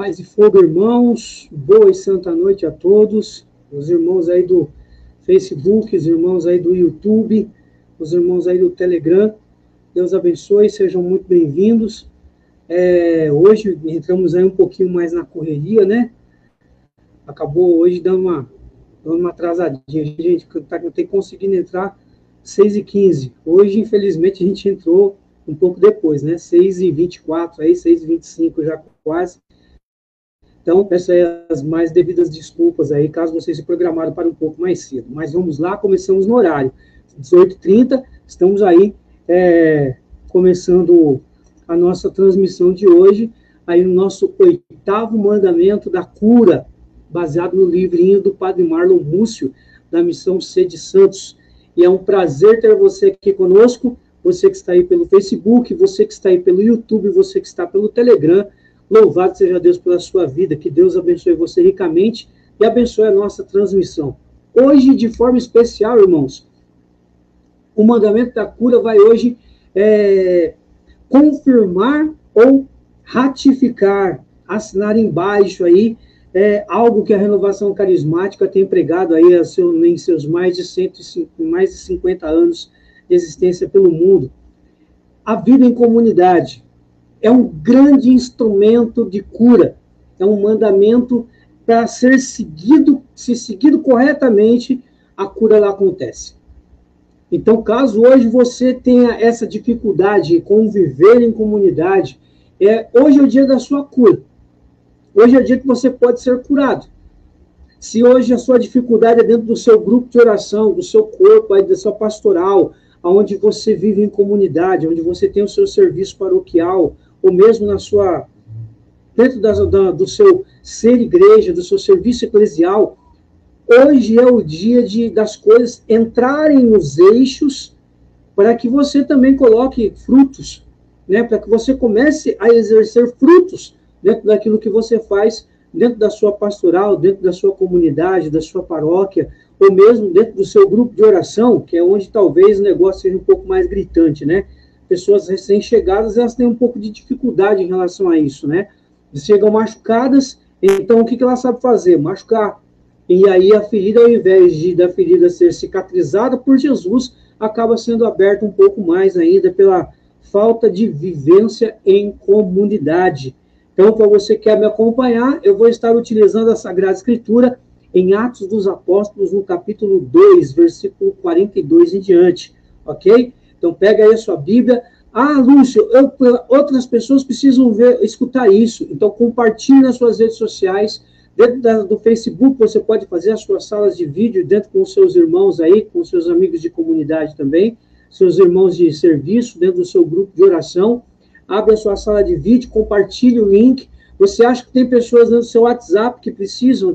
Paz e fogo, irmãos. Boa e santa noite a todos. Os irmãos aí do Facebook, os irmãos aí do YouTube, os irmãos aí do Telegram. Deus abençoe, sejam muito bem-vindos. Hoje entramos aí um pouquinho mais na correria, né? Acabou hoje dando uma atrasadinha. A gente tem conseguido entrar 6h15. Hoje, infelizmente, a gente entrou um pouco depois, né? 6h24, aí 6h25 já quase. Então, peço aí as mais devidas desculpas aí, caso vocês se programaram para um pouco mais cedo. Mas vamos lá, começamos no horário. 18h30, estamos aí começando a nossa transmissão de hoje, aí no nosso 8º mandamento da cura, baseado no livrinho do Padre Marlon Múcio, da Missão C de Santos. E é um prazer ter você aqui conosco, você que está aí pelo Facebook, você que está aí pelo YouTube, você que está pelo Telegram. Louvado seja Deus pela sua vida, que Deus abençoe você ricamente e abençoe a nossa transmissão. Hoje, de forma especial, irmãos, o mandamento da cura vai hoje confirmar ou ratificar, assinar embaixo aí, algo que a Renovação Carismática tem pregado aí em seus mais de 50 anos de existência pelo mundo. A vida em comunidade é um grande instrumento de cura, é um mandamento para ser seguido, se seguido corretamente, a cura lá acontece. Então, caso hoje você tenha essa dificuldade de conviver em comunidade, hoje é o dia da sua cura. Hoje é o dia que você pode ser curado. Se hoje a sua dificuldade é dentro do seu grupo de oração, do seu corpo, aí, da sua pastoral, onde você vive em comunidade, onde você tem o seu serviço paroquial, ou mesmo dentro do seu ser igreja, do seu serviço eclesial, hoje é o dia das coisas entrarem nos eixos para que você também coloque frutos, né? Para que você comece a exercer frutos dentro daquilo que você faz, dentro da sua pastoral, dentro da sua comunidade, da sua paróquia, ou mesmo dentro do seu grupo de oração, que é onde talvez o negócio seja um pouco mais gritante, né? Pessoas recém-chegadas, elas têm um pouco de dificuldade em relação a isso, né? Chegam machucadas, então o que elas sabem fazer? Machucar. E aí a ferida, ao invés da ferida ser cicatrizada por Jesus, acaba sendo aberta um pouco mais ainda pela falta de vivência em comunidade. Então, para você que quer me acompanhar, eu vou estar utilizando a Sagrada Escritura em Atos dos Apóstolos, no capítulo 2, versículo 42 em diante, ok? Então, pega aí a sua Bíblia. Lúcio, outras pessoas precisam escutar isso. Então, compartilhe nas suas redes sociais. Dentro do Facebook, você pode fazer as suas salas de vídeo dentro com os seus irmãos aí, com os seus amigos de comunidade também, seus irmãos de serviço, dentro do seu grupo de oração. Abre a sua sala de vídeo, compartilhe o link. Você acha que tem pessoas dentro do seu WhatsApp que precisam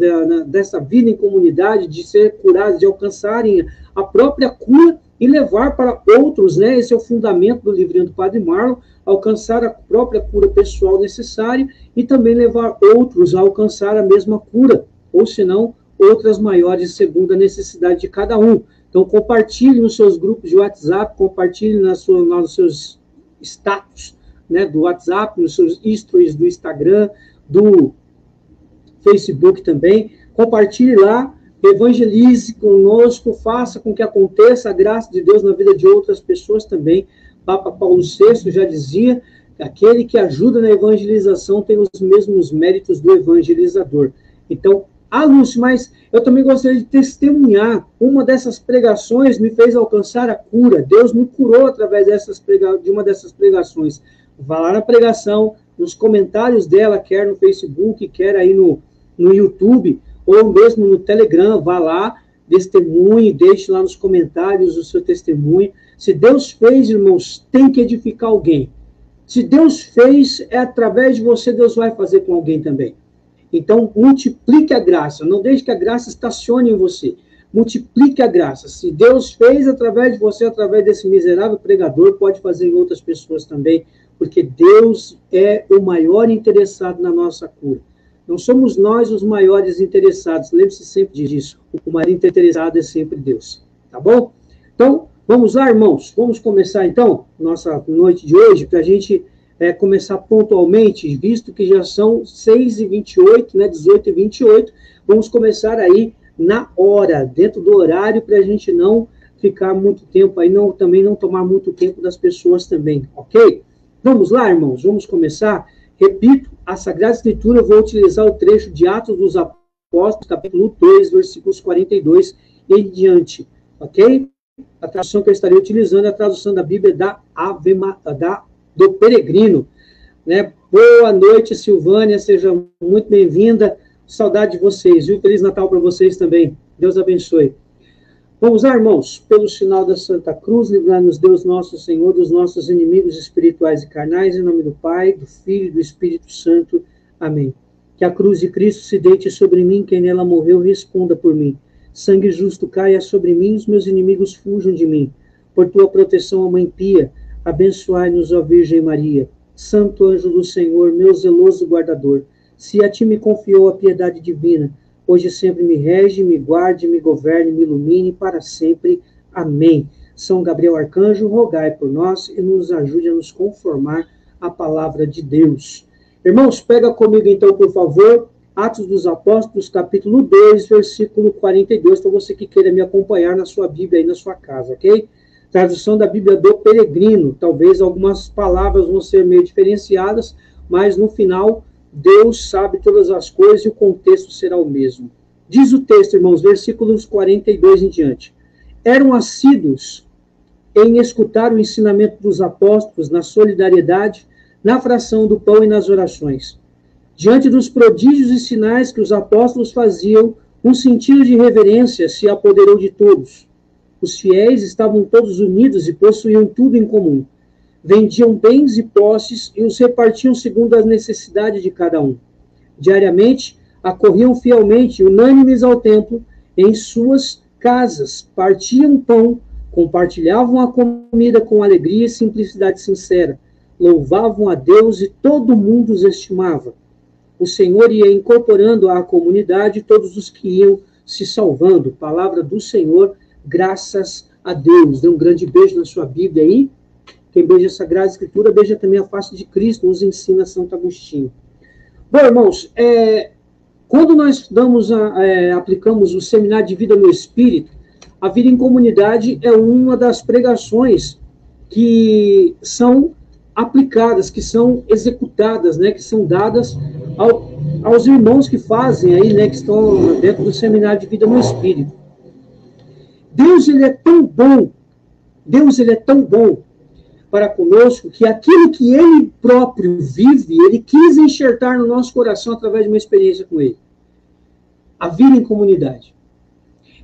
dessa vida em comunidade, de ser curadas, de alcançarem a própria cura e levar para outros, né? Esse é o fundamento do livrinho do Padre Marlon, alcançar a própria cura pessoal necessária e também levar outros a alcançar a mesma cura, ou senão, outras maiores segundo a necessidade de cada um. Então, compartilhe nos seus grupos de WhatsApp, compartilhe nos seus status, né, do WhatsApp, nos seus stories do Instagram, do Facebook também. Compartilhe lá, evangelize conosco, faça com que aconteça a graça de Deus na vida de outras pessoas também. Papa Paulo VI já dizia que aquele que ajuda na evangelização tem os mesmos méritos do evangelizador. Então, Lúcio, mas eu também gostaria de testemunhar. Uma dessas pregações me fez alcançar a cura. Deus me curou através de uma dessas pregações. Vá lá na pregação, nos comentários dela, quer no Facebook, quer aí no YouTube, ou mesmo no Telegram, vá lá, testemunhe, deixe lá nos comentários o seu testemunho. Se Deus fez, irmãos, tem que edificar alguém. Se Deus fez, através de você, Deus vai fazer com alguém também. Então, multiplique a graça, não deixe que a graça estacione em você. Multiplique a graça. Se Deus fez através de você, através desse miserável pregador, pode fazer em outras pessoas também, porque Deus é o maior interessado na nossa cura. Não somos nós os maiores interessados, lembre-se sempre disso. O maior interessado é sempre Deus, tá bom? Então, vamos lá, irmãos, vamos começar então nossa noite de hoje, para a gente começar pontualmente, visto que já são 6h28, né, 18h28, vamos começar aí na hora, dentro do horário, para a gente não ficar muito tempo aí, também não tomar muito tempo das pessoas também, ok? Vamos lá, irmãos, vamos começar. Repito, a Sagrada Escritura, eu vou utilizar o trecho de Atos dos Apóstolos, capítulo 2, versículos 42 e diante, ok? A tradução que eu estarei utilizando é a tradução da Bíblia do Peregrino, né? Boa noite, Silvânia, seja muito bem-vinda. Saudade de vocês, viu? Feliz Natal para vocês também. Deus abençoe. Vamos lá, irmãos. Pelo sinal da Santa Cruz, livrar-nos Deus nosso Senhor dos nossos inimigos espirituais e carnais, em nome do Pai, do Filho e do Espírito Santo. Amém. Que a cruz de Cristo se deite sobre mim, quem nela morreu responda por mim. Sangue justo caia sobre mim, os meus inimigos fujam de mim. Por tua proteção, ó Mãe Pia, abençoai-nos, ó Virgem Maria. Santo anjo do Senhor, meu zeloso guardador, se a ti me confiou a piedade divina, hoje sempre me rege, me guarde, me governe, me ilumine para sempre. Amém. São Gabriel Arcanjo, rogai por nós e nos ajude a nos conformar à palavra de Deus. Irmãos, pega comigo então, por favor, Atos dos Apóstolos, capítulo 2, versículo 42, para você que queira me acompanhar na sua Bíblia aí na sua casa, ok? Tradução da Bíblia do Peregrino. Talvez algumas palavras vão ser meio diferenciadas, mas no final Deus sabe todas as coisas e o contexto será o mesmo. Diz o texto, irmãos, versículos 42 em diante. Eram assíduos em escutar o ensinamento dos apóstolos na solidariedade, na fração do pão e nas orações. Diante dos prodígios e sinais que os apóstolos faziam, um sentido de reverência se apoderou de todos. Os fiéis estavam todos unidos e possuíam tudo em comum. Vendiam bens e posses e os repartiam segundo as necessidades de cada um. Diariamente, acorriam fielmente, unânimes ao templo, em suas casas, partiam pão, compartilhavam a comida com alegria e simplicidade sincera, louvavam a Deus e todo mundo os estimava. O Senhor ia incorporando à comunidade todos os que iam se salvando. Palavra do Senhor, graças a Deus. Dê um grande beijo na sua Bíblia aí. Quem beija a Sagrada Escritura, beija também a face de Cristo, nos ensina Santo Agostinho. Bom, irmãos, quando nós aplicamos o Seminário de Vida no Espírito, a vida em comunidade é uma das pregações que são aplicadas, que são executadas, né, que são dadas aos irmãos que fazem aí, né, que estão dentro do Seminário de Vida no Espírito. Deus, ele é tão bom para conosco, que aquilo que ele próprio vive, ele quis enxertar no nosso coração através de uma experiência com ele. A vida em comunidade.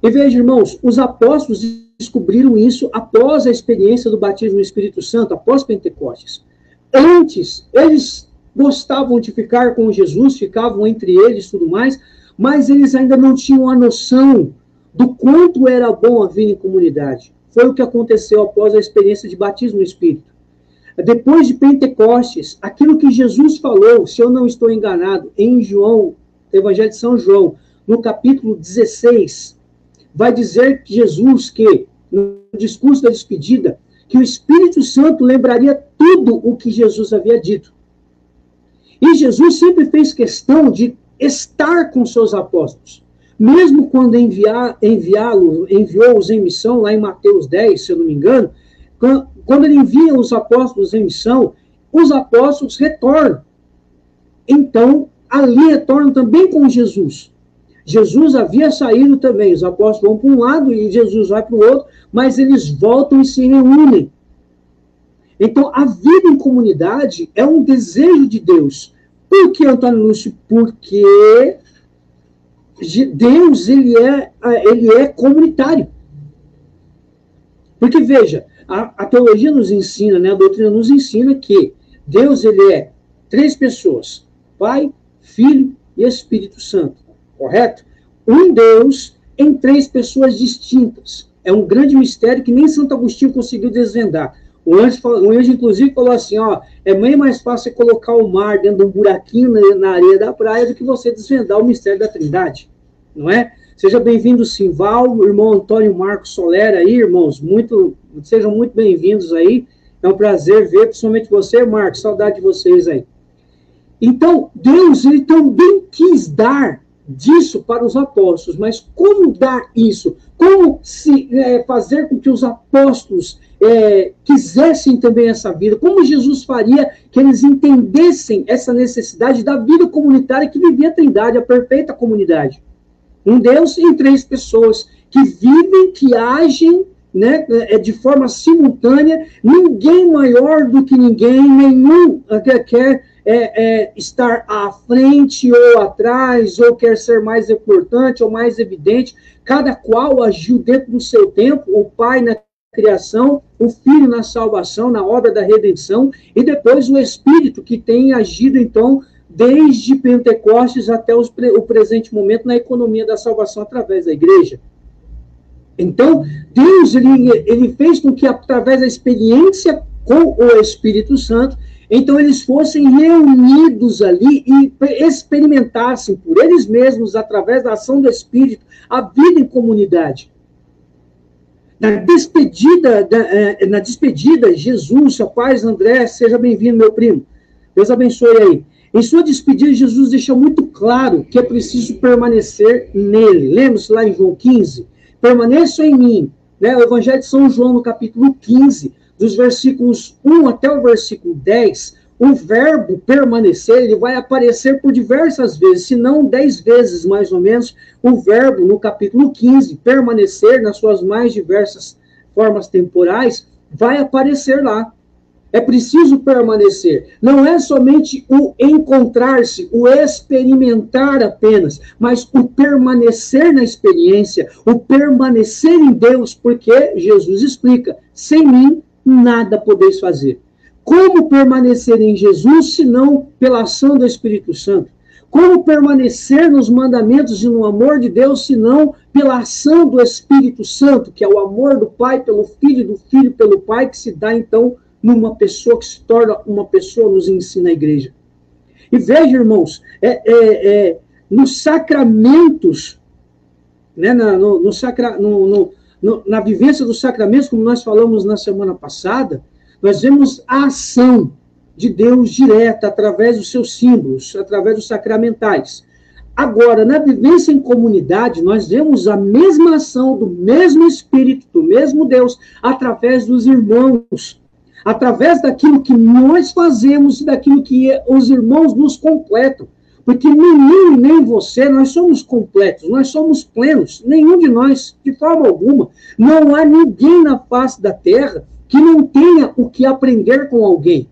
E veja, irmãos, os apóstolos descobriram isso após a experiência do batismo no Espírito Santo, após Pentecostes. Antes, eles gostavam de ficar com Jesus, ficavam entre eles e tudo mais, mas eles ainda não tinham a noção do quanto era bom a vida em comunidade. Foi o que aconteceu após a experiência de batismo no Espírito. Depois de Pentecostes, aquilo que Jesus falou, se eu não estou enganado, em João, Evangelho de São João, no capítulo 16, vai dizer que Jesus, que no discurso da despedida, que o Espírito Santo lembraria tudo o que Jesus havia dito. E Jesus sempre fez questão de estar com seus apóstolos. Mesmo quando enviou-os em missão, lá em Mateus 10, se eu não me engano, quando ele envia os apóstolos em missão, os apóstolos retornam. Então, ali retornam também com Jesus. Jesus havia saído também, os apóstolos vão para um lado e Jesus vai para o outro, mas eles voltam e se reúnem. Então, a vida em comunidade é um desejo de Deus. Por que, Antônio Lúcio? Porque Deus, ele é comunitário. Porque, veja, a teologia nos ensina, né, a doutrina nos ensina que Deus, ele é 3 pessoas, Pai, Filho e Espírito Santo, correto? Um Deus em 3 pessoas distintas. É um grande mistério que nem Santo Agostinho conseguiu desvendar. O anjo, inclusive, falou assim, é bem mais fácil você colocar o mar dentro de um buraquinho na areia da praia do que você desvendar o mistério da Trindade, não é? Seja bem-vindo, Simval, o irmão Antônio Marcos Soler aí, irmãos, sejam muito bem-vindos aí. É um prazer ver, principalmente você, Marcos, saudade de vocês aí. Então, Deus, ele também quis dar disso para os apóstolos, mas como dar isso? Como fazer com que os apóstolos quisessem também essa vida? Como Jesus faria que eles entendessem essa necessidade da vida comunitária que vivia a Trindade, a perfeita comunidade? Um Deus em três pessoas que vivem, que agem, né, de forma simultânea, ninguém maior do que ninguém, nenhum quer estar à frente ou atrás, ou quer ser mais importante ou mais evidente, cada qual agiu dentro do seu tempo, o Pai na criação, o Filho na salvação, na obra da redenção, e depois o Espírito que tem agido, então, desde Pentecostes até o presente momento na economia da salvação através da igreja. Então, Deus ele fez com que, através da experiência com o Espírito Santo, então eles fossem reunidos ali e experimentassem por eles mesmos, através da ação do Espírito, a vida em comunidade. Na despedida, Jesus, sua paz, André, seja bem-vindo, meu primo. Deus abençoe aí. Em sua despedida, Jesus deixou muito claro que é preciso permanecer nele. Lembra-se lá em João 15? Permaneçam em mim. Né? O Evangelho de São João, no capítulo 15, dos versículos 1 até o versículo 10, o verbo permanecer, ele vai aparecer por diversas vezes, se não 10 vezes, mais ou menos, o verbo, no capítulo 15, permanecer, nas suas mais diversas formas temporais, vai aparecer lá. É preciso permanecer. Não é somente o encontrar-se, o experimentar apenas, mas o permanecer na experiência, o permanecer em Deus, porque Jesus explica, sem mim nada podeis fazer. Como permanecer em Jesus, se não pela ação do Espírito Santo? Como permanecer nos mandamentos e no amor de Deus, se não pela ação do Espírito Santo, que é o amor do Pai pelo Filho, do Filho pelo Pai, que se dá, então, numa pessoa que se torna uma pessoa, nos ensina a igreja. E veja, irmãos, nos sacramentos, né, na vivência dos sacramentos, como nós falamos na semana passada, nós vemos a ação de Deus direta através dos seus símbolos, através dos sacramentais. Agora, na vivência em comunidade, nós vemos a mesma ação do mesmo Espírito, do mesmo Deus, através dos irmãos, através daquilo que nós fazemos e daquilo que os irmãos nos completam. Porque nem nem você, nós somos completos, nós somos plenos, nenhum de nós, de forma alguma. Não há ninguém na face da terra que não tenha o que aprender com alguém.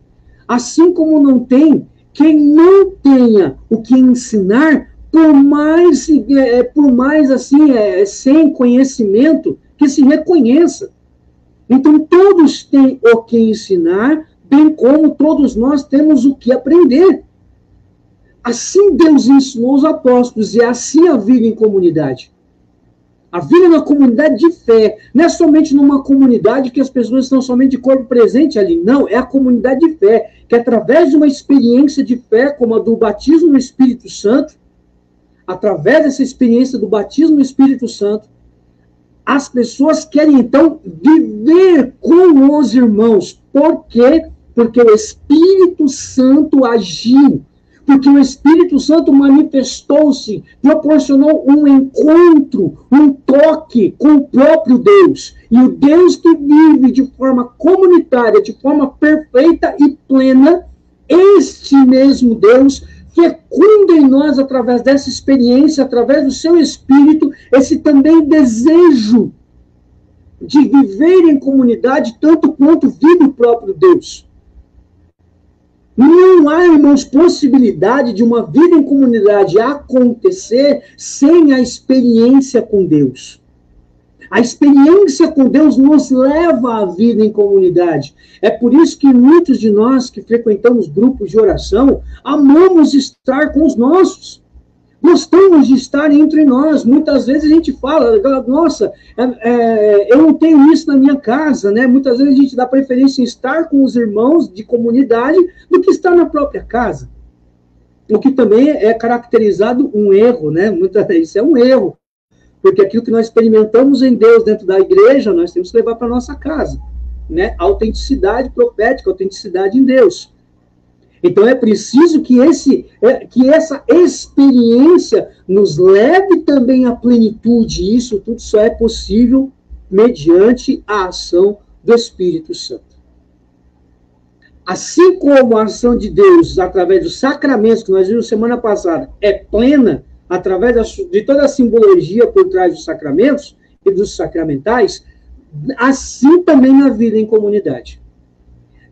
Assim como não tem quem não tenha o que ensinar, por mais assim, sem conhecimento, que se reconheça. Então, todos têm o que ensinar, bem como todos nós temos o que aprender. Assim Deus ensinou os apóstolos, e assim a vida em comunidade. A vida na comunidade de fé, não é somente numa comunidade que as pessoas estão somente de corpo presente ali, não, é a comunidade de fé, que através de uma experiência de fé, como a do batismo no Espírito Santo, através dessa experiência do batismo no Espírito Santo, as pessoas querem, então, viver com os irmãos. Por quê? Porque o Espírito Santo agiu. Porque o Espírito Santo manifestou-se, proporcionou um encontro, um toque com o próprio Deus. E o Deus que vive de forma comunitária, de forma perfeita e plena, este mesmo Deus fecunda em nós, através dessa experiência, através do seu Espírito, esse também desejo de viver em comunidade, tanto quanto vive o próprio Deus. Não há, irmãos, possibilidade de uma vida em comunidade acontecer sem a experiência com Deus. A experiência com Deus nos leva à vida em comunidade. É por isso que muitos de nós que frequentamos grupos de oração, amamos estar com os nossos. Gostamos de estar entre nós. Muitas vezes a gente fala, nossa, eu não tenho isso na minha casa, né? Muitas vezes a gente dá preferência em estar com os irmãos de comunidade do que estar na própria casa. O que também é caracterizado um erro, né? Muitas vezes isso é um erro. Porque aquilo que nós experimentamos em Deus dentro da igreja, nós temos que levar para a nossa casa. né? Autenticidade profética, autenticidade em Deus. Então é preciso que essa experiência nos leve também à plenitude. E isso tudo só é possível mediante a ação do Espírito Santo. Assim como a ação de Deus, através dos sacramentos, que nós vimos semana passada, é plena, através de toda a simbologia por trás dos sacramentos e dos sacramentais, assim também na vida em comunidade.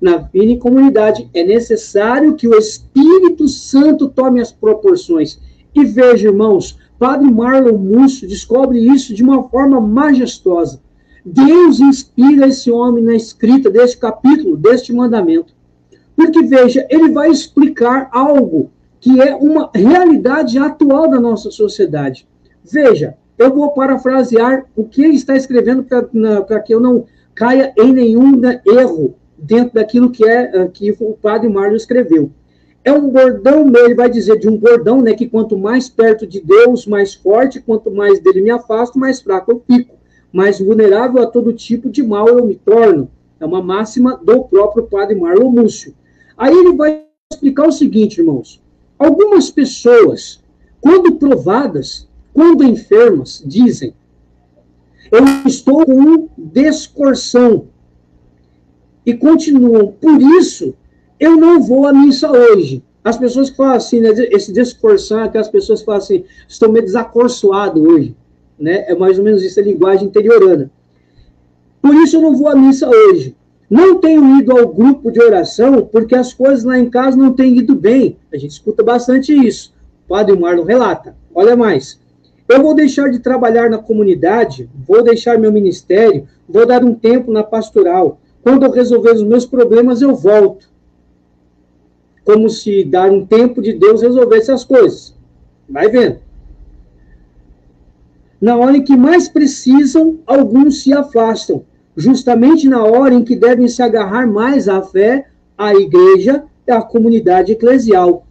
Na vida em comunidade é necessário que o Espírito Santo tome as proporções. E veja, irmãos, Padre Marlon Múcio descobre isso de uma forma majestosa. Deus inspira esse homem na escrita deste capítulo, deste mandamento. Porque, veja, ele vai explicar algo que é uma realidade atual da nossa sociedade. Veja, eu vou parafrasear o que ele está escrevendo para que eu não caia em nenhum erro dentro daquilo que o Padre Marlon escreveu. É um bordão, ele vai dizer de um bordão, né, que quanto mais perto de Deus, mais forte, quanto mais dele me afasto, mais fraco eu fico. Mais vulnerável a todo tipo de mal eu me torno. É uma máxima do próprio Padre Marlon Múcio. Aí ele vai explicar o seguinte, irmãos. Algumas pessoas, quando provadas, quando enfermas, dizem: eu estou com descorsão. E continuam: por isso, eu não vou à missa hoje. As pessoas que falam assim, né, esse descorsão, aquelas pessoas que falam assim: estou meio desacorçoado hoje. Né? É mais ou menos isso, a linguagem interiorana. Por isso eu não vou à missa hoje. Não tenho ido ao grupo de oração porque as coisas lá em casa não têm ido bem. A gente escuta bastante isso. O Padre Marlon relata. Olha mais. Eu vou deixar de trabalhar na comunidade, vou deixar meu ministério, vou dar um tempo na pastoral. Quando eu resolver os meus problemas, eu volto. Como se dar um tempo de Deus resolvesse as coisas. Vai vendo. Na hora em que mais precisam, alguns se afastam. Justamente na hora em que devem se agarrar mais à fé, à igreja e à comunidade eclesial.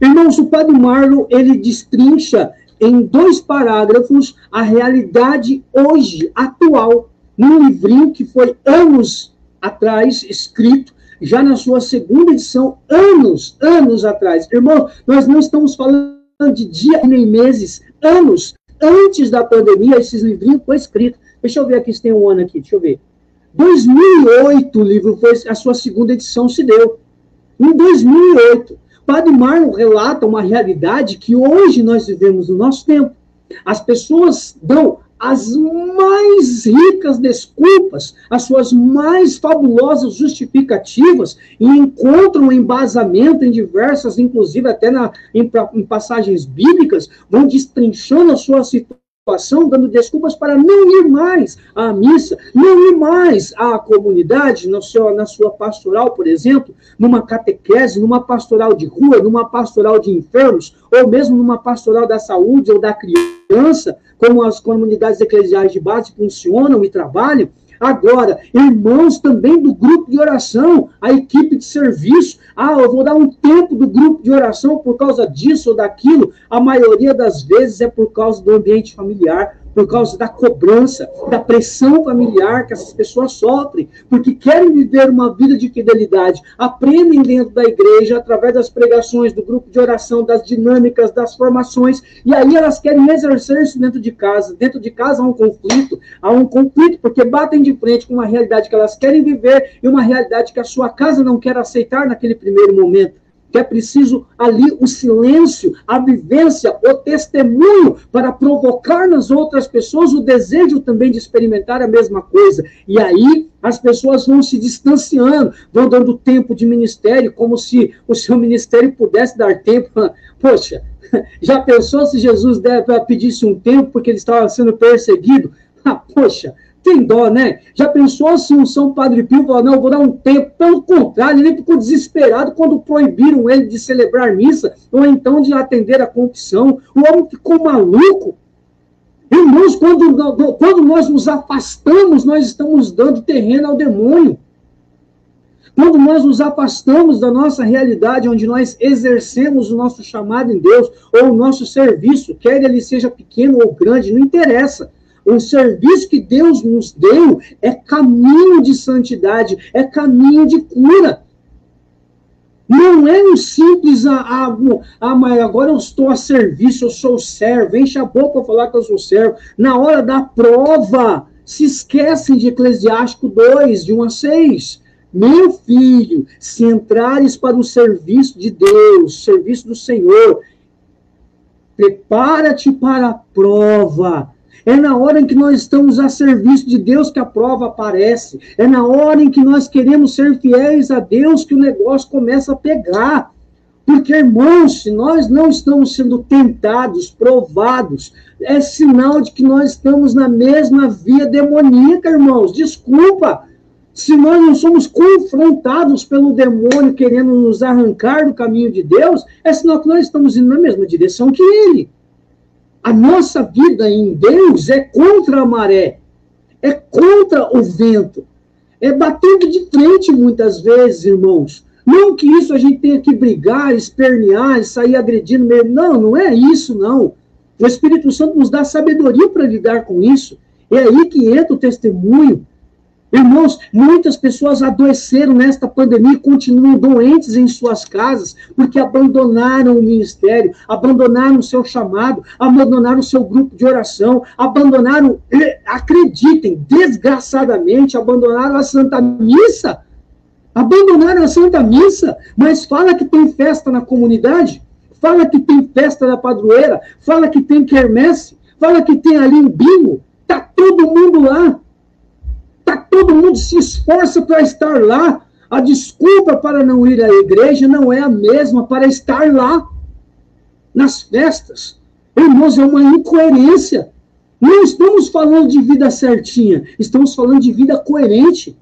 Irmãos, o Padre Marlon, ele destrincha em 2 parágrafos a realidade hoje, atual, num livrinho que foi anos atrás escrito, já na sua 2ª edição, anos atrás. Irmãos, nós não estamos falando de dia nem meses, anos. Antes da pandemia, esses livrinhos foi escrito. Deixa eu ver aqui se tem um ano aqui, deixa eu ver. 2008 o livro foi, a sua 2ª edição se deu. Em 2008, Padre Marlon relata uma realidade que hoje nós vivemos no nosso tempo. As pessoas dão as mais ricas desculpas, as suas mais fabulosas justificativas e encontram embasamento em diversas, inclusive até em passagens bíblicas, vão destrinchando a sua situação, dando desculpas para não ir mais à missa, não ir mais à comunidade, na sua pastoral, por exemplo, numa catequese, numa pastoral de rua, numa pastoral de enfermos, ou mesmo numa pastoral da saúde ou da criança, como as comunidades eclesiais de base funcionam e trabalham. Agora, irmãos também do grupo de oração, a equipe de serviço, eu vou dar um tempo do grupo de oração por causa disso ou daquilo. A maioria das vezes é por causa do ambiente familiar, por causa da cobrança, da pressão familiar que essas pessoas sofrem, porque querem viver uma vida de fidelidade, aprendem dentro da igreja, através das pregações, do grupo de oração, das dinâmicas, das formações, e aí elas querem exercer isso dentro de casa. Dentro de casa há um conflito porque batem de frente com uma realidade que elas querem viver e uma realidade que a sua casa não quer aceitar naquele primeiro momento. Que é preciso ali o silêncio, a vivência, o testemunho para provocar nas outras pessoas o desejo também de experimentar a mesma coisa. E aí as pessoas vão se distanciando, vão dando tempo de ministério, como se o seu ministério pudesse dar tempo. Poxa, já pensou se Jesus pedisse um tempo porque ele estava sendo perseguido? Poxa, tem dó, né? Já pensou se um São Padre Pio falou: não, eu vou dar um tempo? Pelo contrário, ele ficou desesperado quando proibiram ele de celebrar missa, ou então de atender a confissão. O homem ficou maluco. Irmãos, quando nós nos afastamos, nós estamos dando terreno ao demônio. Quando nós nos afastamos da nossa realidade, onde nós exercemos o nosso chamado em Deus, ou o nosso serviço, quer ele seja pequeno ou grande, não interessa. O serviço que Deus nos deu é caminho de santidade, é caminho de cura. Não é um simples, mas agora eu estou a serviço, eu sou servo, enche a boca para falar que eu sou servo. Na hora da prova, se esquecem de Eclesiástico 2, de 1 a 6. Meu filho, se entrares para o serviço de Deus, serviço do Senhor, prepara-te para a prova. É na hora em que nós estamos a serviço de Deus que a prova aparece. É na hora em que nós queremos ser fiéis a Deus que o negócio começa a pegar. Porque, irmãos, se nós não estamos sendo tentados, provados, é sinal de que nós estamos na mesma via demoníaca, irmãos. Desculpa. Se nós não somos confrontados pelo demônio querendo nos arrancar do caminho de Deus, é sinal que nós estamos indo na mesma direção que ele. A nossa vida em Deus é contra a maré, é contra o vento, é batendo de frente muitas vezes, irmãos. Não que isso a gente tenha que brigar, espernear e sair agredindo mesmo. Não, não é isso, não. O Espírito Santo nos dá sabedoria para lidar com isso. É aí que entra o testemunho. Irmãos, muitas pessoas adoeceram nesta pandemia e continuam doentes em suas casas porque abandonaram o ministério, abandonaram o seu chamado, abandonaram o seu grupo de oração, abandonaram, acreditem, desgraçadamente, abandonaram a Santa Missa. Abandonaram a Santa Missa, mas fala que tem festa na comunidade, fala que tem festa da padroeira, fala que tem quermesse, fala que tem ali um bingo, está todo mundo lá. Todo mundo se esforça para estar lá. A desculpa para não ir à igreja não é a mesma para estar lá, nas festas. Irmãos, é uma incoerência. Não estamos falando de vida certinha, estamos falando de vida coerente.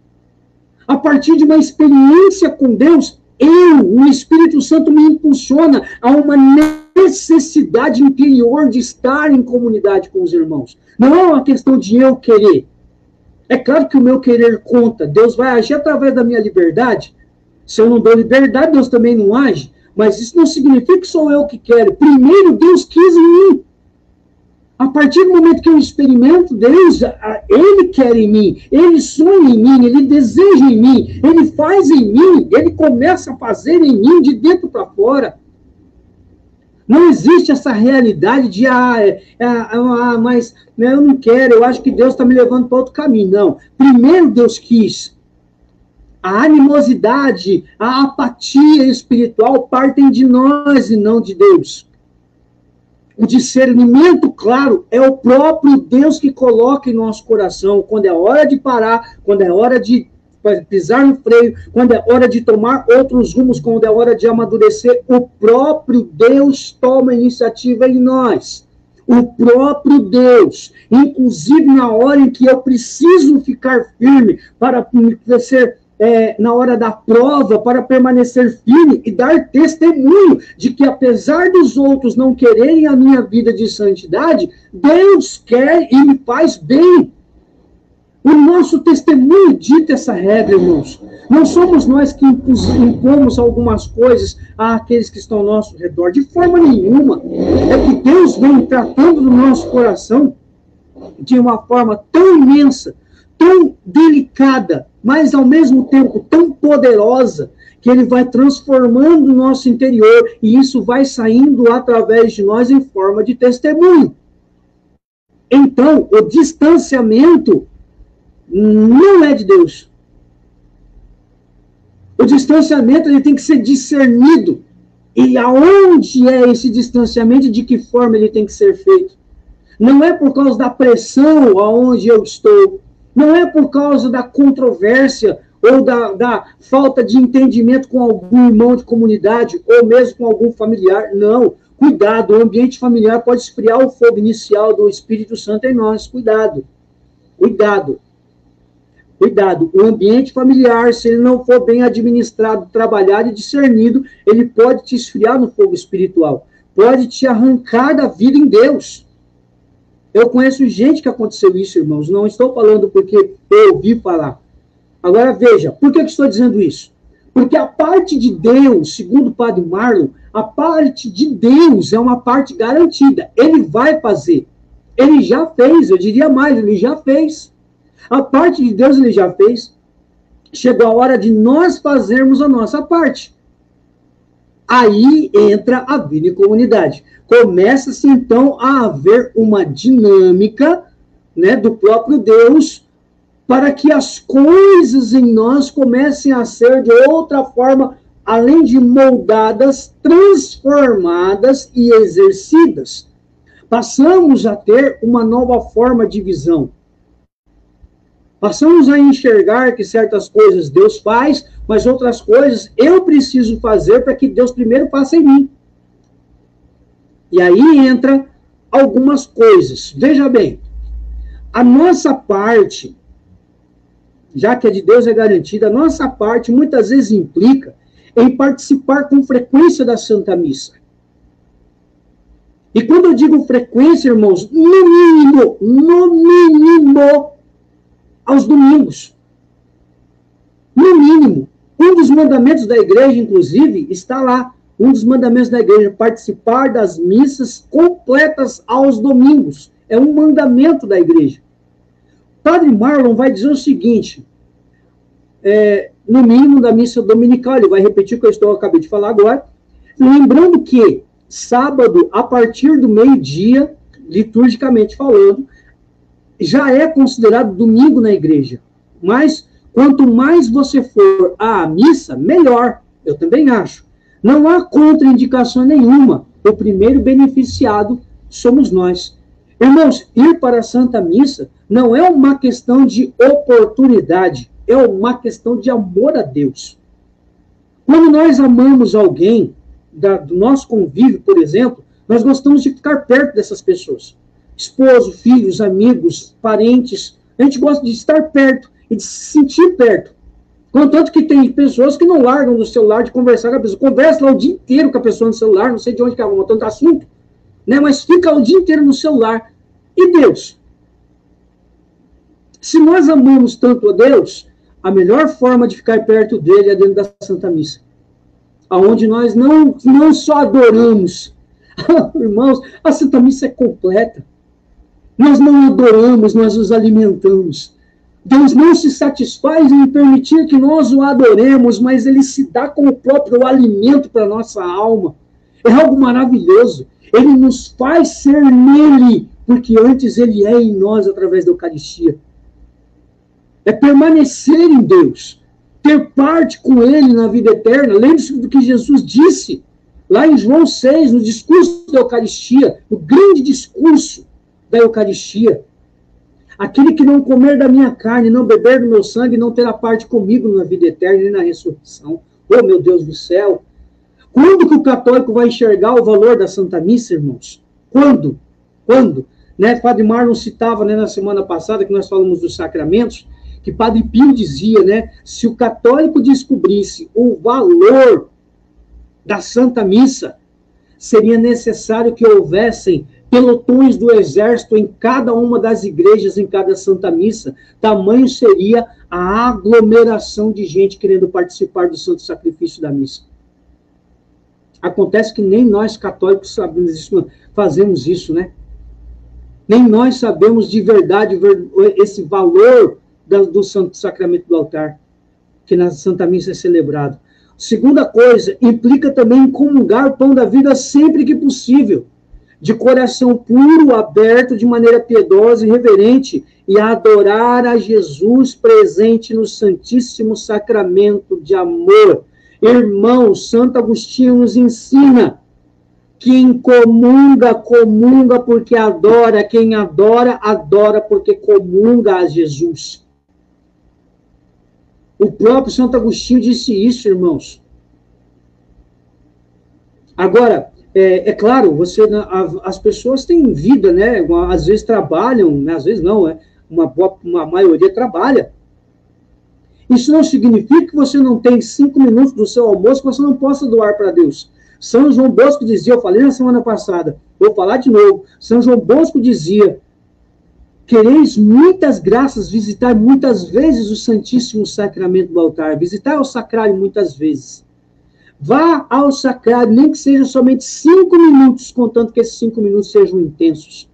A partir de uma experiência com Deus, o Espírito Santo me impulsiona a uma necessidade interior de estar em comunidade com os irmãos. Não é uma questão de eu querer. É claro que o meu querer conta. Deus vai agir através da minha liberdade. Se eu não dou liberdade, Deus também não age. Mas isso não significa que sou eu que quero. Primeiro, Deus quis em mim. A partir do momento que eu experimento Deus, Ele quer em mim. Ele sonha em mim. Ele deseja em mim. Ele faz em mim. Ele começa a fazer em mim de dentro para fora. Não existe essa realidade de, mas eu não quero, eu acho que Deus está me levando para outro caminho. Não. Primeiro Deus quis. A animosidade, a apatia espiritual partem de nós e não de Deus. O discernimento, claro, é o próprio Deus que coloca em nosso coração quando é hora de parar, quando é hora de pisar no freio, quando é hora de tomar outros rumos, quando é hora de amadurecer, o próprio Deus toma iniciativa em nós. O próprio Deus, inclusive na hora em que eu preciso ficar firme para ser na hora da prova, para permanecer firme e dar testemunho de que apesar dos outros não quererem a minha vida de santidade, Deus quer e me faz bem. O nosso testemunho dita essa regra, irmãos. Não somos nós que impomos algumas coisas àqueles que estão ao nosso redor. De forma nenhuma. É que Deus vem tratando no nosso coração de uma forma tão imensa, tão delicada, mas ao mesmo tempo tão poderosa, que Ele vai transformando o nosso interior e isso vai saindo através de nós em forma de testemunho. Então, o distanciamento não é de Deus. O distanciamento ele tem que ser discernido. E aonde é esse distanciamento e de que forma ele tem que ser feito? Não é por causa da pressão aonde eu estou. Não é por causa da controvérsia ou da falta de entendimento com algum irmão de comunidade ou mesmo com algum familiar. Não. Cuidado, o ambiente familiar pode esfriar o fogo inicial do Espírito Santo em nós. Cuidado. Cuidado. Cuidado, o ambiente familiar, se ele não for bem administrado, trabalhado e discernido, ele pode te esfriar no fogo espiritual, pode te arrancar da vida em Deus. Eu conheço gente que aconteceu isso, irmãos, não estou falando porque eu ouvi falar. Agora veja, por que eu estou dizendo isso? Porque a parte de Deus, segundo o Padre Marlon, a parte de Deus é uma parte garantida, ele vai fazer. Ele já fez, eu diria mais, ele já fez. A parte de Deus ele já fez. Chegou a hora de nós fazermos a nossa parte. Aí entra a vida em comunidade. Começa-se, então, a haver uma dinâmica, né, do próprio Deus para que as coisas em nós comecem a ser de outra forma, além de moldadas, transformadas e exercidas. Passamos a ter uma nova forma de visão. Passamos a enxergar que certas coisas Deus faz, mas outras coisas eu preciso fazer para que Deus primeiro faça em mim. E aí entra algumas coisas. Veja bem, a nossa parte, já que a de Deus é garantida, a nossa parte muitas vezes implica em participar com frequência da Santa Missa. E quando eu digo frequência, irmãos, no mínimo, aos domingos. No mínimo. Um dos mandamentos da igreja, inclusive, está lá. Um dos mandamentos da igreja, participar das missas completas aos domingos. É um mandamento da igreja. Padre Marlon vai dizer o seguinte, no mínimo da missa dominical, ele vai repetir o que eu acabei de falar agora, lembrando que sábado, a partir do meio-dia, liturgicamente falando, já é considerado domingo na igreja. Mas, quanto mais você for à missa, melhor. Eu também acho. Não há contraindicação nenhuma. O primeiro beneficiado somos nós. Irmãos, ir para a Santa Missa não é uma questão de oportunidade, é uma questão de amor a Deus. Quando nós amamos alguém, do nosso convívio, por exemplo, nós gostamos de ficar perto dessas pessoas. Esposo, filhos, amigos, parentes, a gente gosta de estar perto e de se sentir perto. Contanto que tem pessoas que não largam do celular de conversar com a pessoa. Conversa lá o dia inteiro com a pessoa no celular, não sei de onde que arruma tanto assunto, né? Mas fica o dia inteiro no celular. E Deus? Se nós amamos tanto a Deus, a melhor forma de ficar perto dele é dentro da Santa Missa. Onde nós não só adoramos. Irmãos, a Santa Missa é completa. Nós não adoramos, nós nos alimentamos. Deus não se satisfaz em permitir que nós o adoremos, mas ele se dá como próprio alimento para a nossa alma. É algo maravilhoso. Ele nos faz ser nele, porque antes ele é em nós através da Eucaristia. É permanecer em Deus, ter parte com ele na vida eterna. Lembre-se do que Jesus disse lá em João 6, no discurso da Eucaristia, o grande discurso da Eucaristia. Aquele que não comer da minha carne, não beber do meu sangue, não terá parte comigo na vida eterna e na ressurreição. Oh, meu Deus do céu! Quando que o católico vai enxergar o valor da Santa Missa, irmãos? Quando? Quando? Né? Padre Marlon citava, né, na semana passada, que nós falamos dos sacramentos, que Padre Pio dizia, né, se o católico descobrisse o valor da Santa Missa, seria necessário que houvessem pelotões do exército em cada uma das igrejas, em cada Santa Missa. Tamanho seria a aglomeração de gente querendo participar do santo sacrifício da missa. Acontece que nem nós católicos sabemos isso, fazemos isso, né? Nem nós sabemos de verdade esse valor do santo sacramento do altar, que na Santa Missa é celebrado. Segunda coisa, implica também em comungar o pão da vida sempre que possível, de coração puro, aberto, de maneira piedosa e reverente, e adorar a Jesus presente no Santíssimo Sacramento de amor. Irmão, Santo Agostinho nos ensina: quem comunga, comunga porque adora. Quem adora, adora porque comunga a Jesus. O próprio Santo Agostinho disse isso, irmãos. Agora, é claro, as pessoas têm vida, né? Às vezes trabalham, né? Às vezes não, uma maioria trabalha. Isso não significa que você não tem 5 minutos do seu almoço que você não possa doar para Deus. São João Bosco dizia, eu falei na semana passada, vou falar de novo, São João Bosco dizia: quereis muitas graças, visitar muitas vezes o Santíssimo Sacramento do altar, visitar o sacrário muitas vezes. Vá ao sacrário, nem que seja somente 5 minutos, contanto que esses 5 minutos sejam intensos.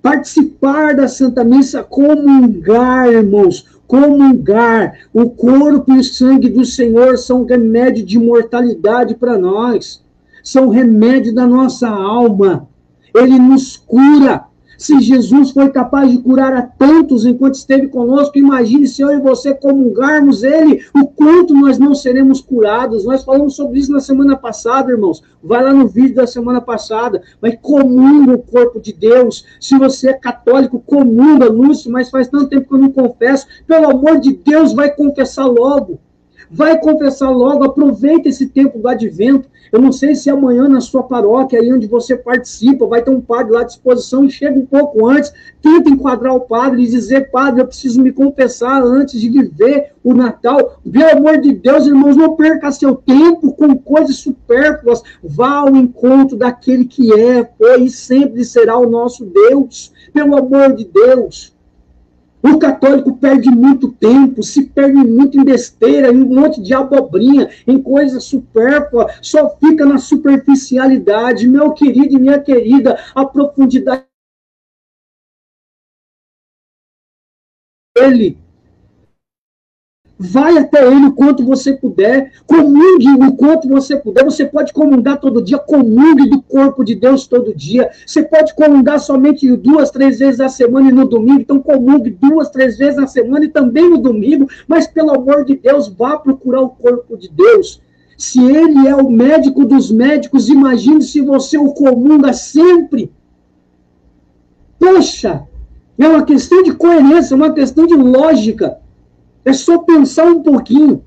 Participar da Santa Missa, comungar, irmãos, comungar. O corpo e o sangue do Senhor são remédio de imortalidade para nós, são remédio da nossa alma. Ele nos cura. Se Jesus foi capaz de curar a tantos enquanto esteve conosco, imagine se eu e você comungarmos ele, o quanto nós não seremos curados. Nós falamos sobre isso na semana passada, irmãos. Vai lá no vídeo da semana passada. Mas comunga o corpo de Deus. Se você é católico, comunga, Lúcio, mas faz tanto tempo que eu não confesso. Pelo amor de Deus, vai confessar logo. Vai confessar logo, aproveita esse tempo do advento. Eu não sei se amanhã na sua paróquia, aí onde você participa, vai ter um padre lá à disposição, e chega um pouco antes, tenta enquadrar o padre e dizer, padre, eu preciso me confessar antes de viver o Natal. Pelo amor de Deus, irmãos, não perca seu tempo com coisas supérfluas. Vá ao encontro daquele que foi e sempre será o nosso Deus. Pelo amor de Deus. O católico perde muito tempo, se perde muito em besteira, em um monte de abobrinha, em coisas supérfluas, só fica na superficialidade. Meu querido e minha querida, a profundidade dele. Vai até ele o quanto você puder, comungue o quanto você puder. Você pode comungar todo dia, comungue do corpo de Deus todo dia. Você pode comungar somente 2, 3 vezes na semana e no domingo, então comungue 2, 3 vezes na semana e também no domingo, mas pelo amor de Deus, vá procurar o corpo de Deus. Se ele é o médico dos médicos, imagine se você o comunga sempre. Poxa, é uma questão de coerência, é uma questão de lógica. É só pensar um pouquinho.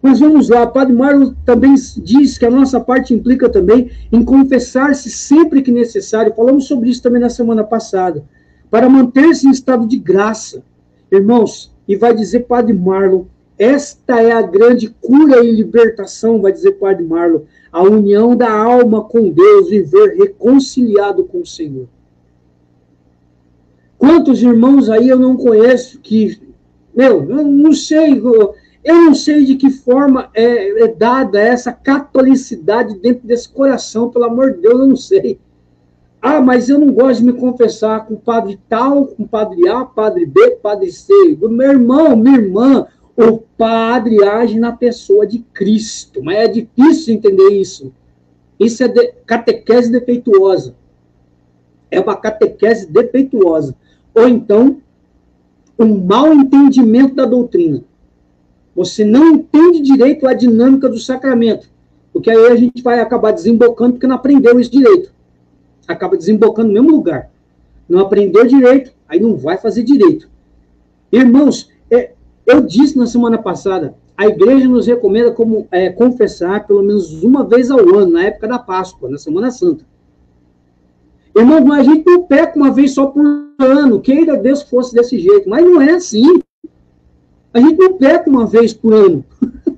Mas vamos lá, o Padre Marlon também diz que a nossa parte implica também em confessar-se sempre que necessário. Falamos sobre isso também na semana passada. Para manter-se em estado de graça. Irmãos, e vai dizer Padre Marlon, esta é a grande cura e libertação, vai dizer Padre Marlon, a união da alma com Deus, viver reconciliado com o Senhor. Quantos irmãos aí eu não conheço que... eu não sei de que forma é dada essa catolicidade dentro desse coração, pelo amor de Deus, eu não sei. Ah, mas eu não gosto de me confessar com padre tal, com padre A, padre B, padre C. Meu irmão, minha irmã, o padre age na pessoa de Cristo, mas é difícil entender isso. Isso é catequese defeituosa. É uma catequese defeituosa. Ou então, um mau entendimento da doutrina. Você não entende direito a dinâmica do sacramento, porque aí a gente vai acabar desembocando porque não aprendeu isso direito. Acaba desembocando no mesmo lugar. Não aprendeu direito, aí não vai fazer direito. Irmãos, eu disse na semana passada, a igreja nos recomenda confessar pelo menos uma vez ao ano, na época da Páscoa, na Semana Santa. Irmãos, mas a gente não peca uma vez só por ano, queira Deus que fosse desse jeito, mas não é assim. A gente não peca uma vez por ano,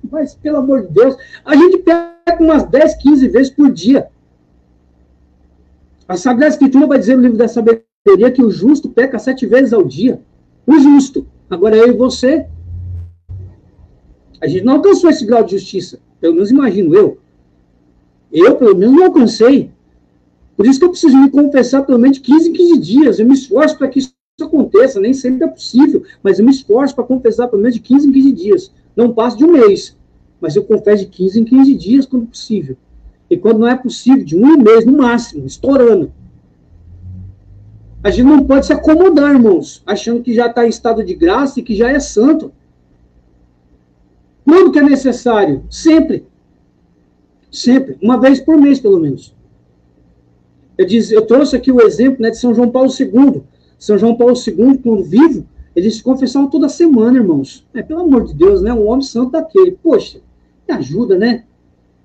mas pelo amor de Deus, a gente peca umas 10, 15 vezes por dia. A Sagrada Escritura vai dizer no livro da sabedoria que o justo peca 7 vezes ao dia. O justo. Agora eu e você, a gente não alcançou esse grau de justiça, pelo menos imagino eu. Eu, pelo menos, não alcancei. Por isso que eu preciso me confessar pelo menos 15 em 15 dias. Eu me esforço para que isso aconteça. Nem sempre é possível, mas eu me esforço para confessar pelo menos de 15 em 15 dias. Não passo de um mês, mas eu confesso de 15 em 15 dias quando possível. E quando não é possível, de um mês no máximo, estourando. A gente não pode se acomodar, irmãos, achando que já está em estado de graça e que já é santo. Quando que é necessário? Sempre. Sempre. Uma vez por mês, pelo menos. Eu trouxe aqui o exemplo, né, de São João Paulo II. São João Paulo II, quando vivo, eles se confessavam toda semana, irmãos. Pelo amor de Deus, né? Um homem santo daquele. Poxa, me ajuda, né?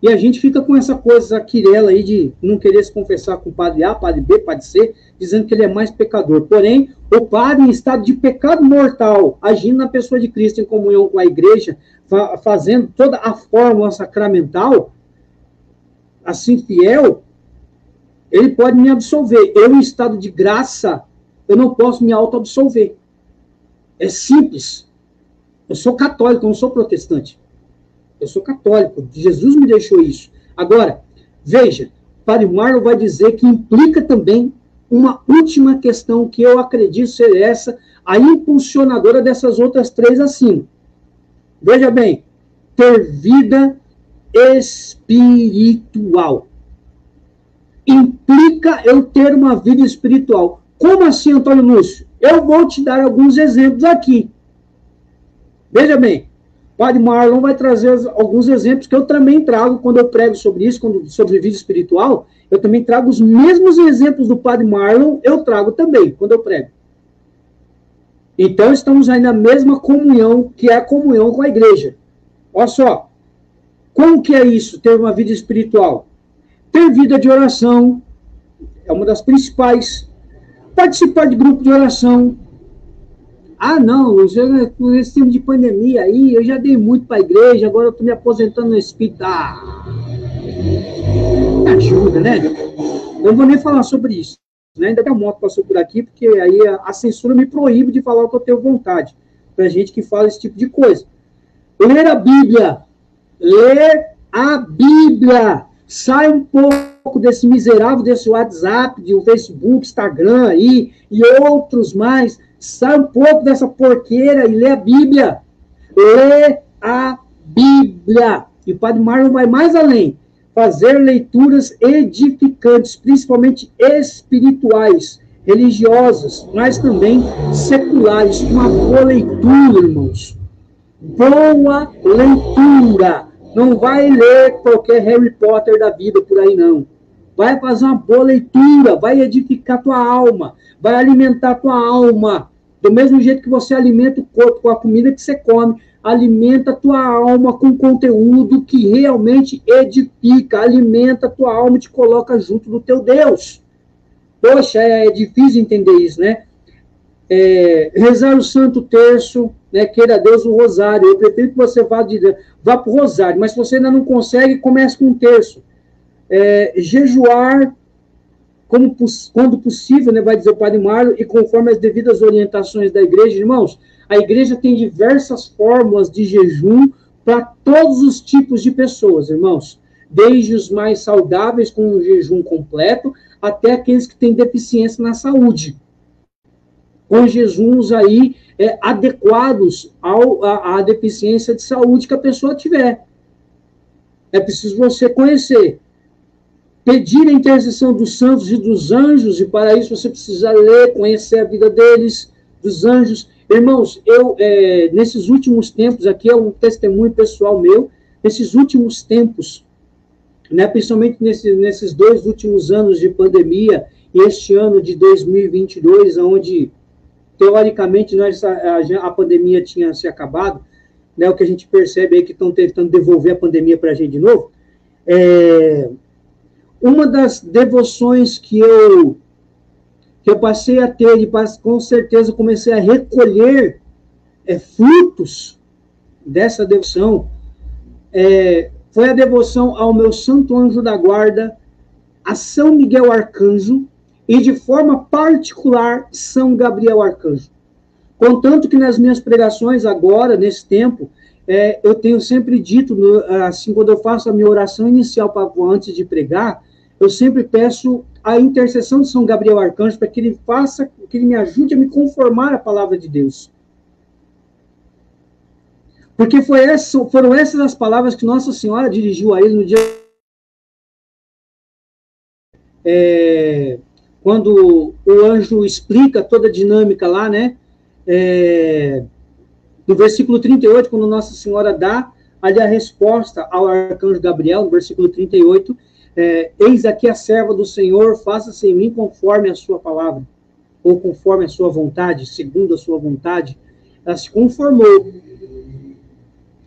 E a gente fica com essa coisa, quirela aí de não querer se confessar com o padre A, padre B, padre C, dizendo que ele é mais pecador. Porém, o padre em estado de pecado mortal, agindo na pessoa de Cristo em comunhão com a igreja, fazendo toda a fórmula sacramental, assim fiel, ele pode me absolver. Eu, em estado de graça, eu não posso me auto-absolver. É simples. Eu sou católico, eu não sou protestante. Eu sou católico. Jesus me deixou isso. Agora, veja, Padre Marlon vai dizer que implica também uma última questão que eu acredito ser essa, a impulsionadora dessas outras três acima. Veja bem, ter vida espiritual. Implica eu ter uma vida espiritual. Como assim, Antônio Lúcio? Eu vou te dar alguns exemplos aqui. Veja bem, o Padre Marlon vai trazer alguns exemplos que eu também trago quando eu prego sobre isso, sobre vida espiritual. Eu também trago os mesmos exemplos do Padre Marlon, eu trago também quando eu prego. Então, estamos aí na mesma comunhão, que é a comunhão com a igreja. Olha só, como que é isso, ter uma vida espiritual? Ter vida de oração é uma das principais. Participar de grupo de oração. Ah, não, por esse tempo de pandemia aí, eu já dei muito para a igreja, agora eu estou me aposentando no espírito. Me ajuda, né? Eu não vou nem falar sobre isso. Né? Ainda que a moto passou por aqui, porque aí a censura me proíbe de falar o que eu tenho vontade. Para gente que fala esse tipo de coisa. Ler a Bíblia. Ler a Bíblia. Sai um pouco desse miserável, desse WhatsApp, do Facebook, Instagram aí, e outros mais. Sai um pouco dessa porqueira e lê a Bíblia. Lê a Bíblia. E o Padre Marlon vai mais além. Fazer leituras edificantes, principalmente espirituais, religiosas, mas também seculares. Uma boa leitura, irmãos. Boa leitura. Não vai ler qualquer Harry Potter da vida por aí, não. Vai fazer uma boa leitura, vai edificar tua alma, vai alimentar tua alma. Do mesmo jeito que você alimenta o corpo com a comida que você come, alimenta a tua alma com conteúdo que realmente edifica, alimenta a tua alma e te coloca junto do teu Deus. Poxa, é difícil entender isso, né? Rezar o Santo Terço, né? Queira Deus o Rosário. Eu prefiro que você vá para o Rosário, mas se você ainda não consegue, comece com um terço. Jejuar, quando possível, né, vai dizer o Padre Marlon, e conforme as devidas orientações da igreja, irmãos, a igreja tem diversas fórmulas de jejum para todos os tipos de pessoas, irmãos, desde os mais saudáveis, com o jejum completo, até aqueles que têm deficiência na saúde, com jejuns aí adequados à deficiência de saúde que a pessoa tiver. É preciso você conhecer. Pedir a intercessão dos santos e dos anjos, e para isso você precisa ler, conhecer a vida deles, dos anjos. Irmãos, nesses últimos tempos, aqui é um testemunho pessoal meu, nesses últimos tempos, né, principalmente nesses 2 últimos anos de pandemia, e este ano de 2022, onde, teoricamente, a pandemia tinha se acabado, né, o que a gente percebe aí que estão tentando devolver a pandemia para a gente de novo, uma das devoções que eu passei a ter, e com certeza comecei a recolher frutos dessa devoção, foi a devoção ao meu santo anjo da guarda, a São Miguel Arcanjo, e de forma particular, São Gabriel Arcanjo. Contanto que nas minhas pregações agora, nesse tempo, eu tenho sempre dito, assim, quando eu faço a minha oração inicial antes de pregar, eu sempre peço a intercessão de São Gabriel Arcanjo para que ele me ajude a me conformar à palavra de Deus. Porque foram essas as palavras que Nossa Senhora dirigiu a ele no dia... quando o anjo explica toda a dinâmica lá, né? No versículo 38, quando Nossa Senhora dá ali a resposta ao arcanjo Gabriel, no versículo 38, eis aqui a serva do Senhor, faça-se em mim conforme a sua palavra, ou conforme a sua vontade, segundo a sua vontade. Ela se conformou.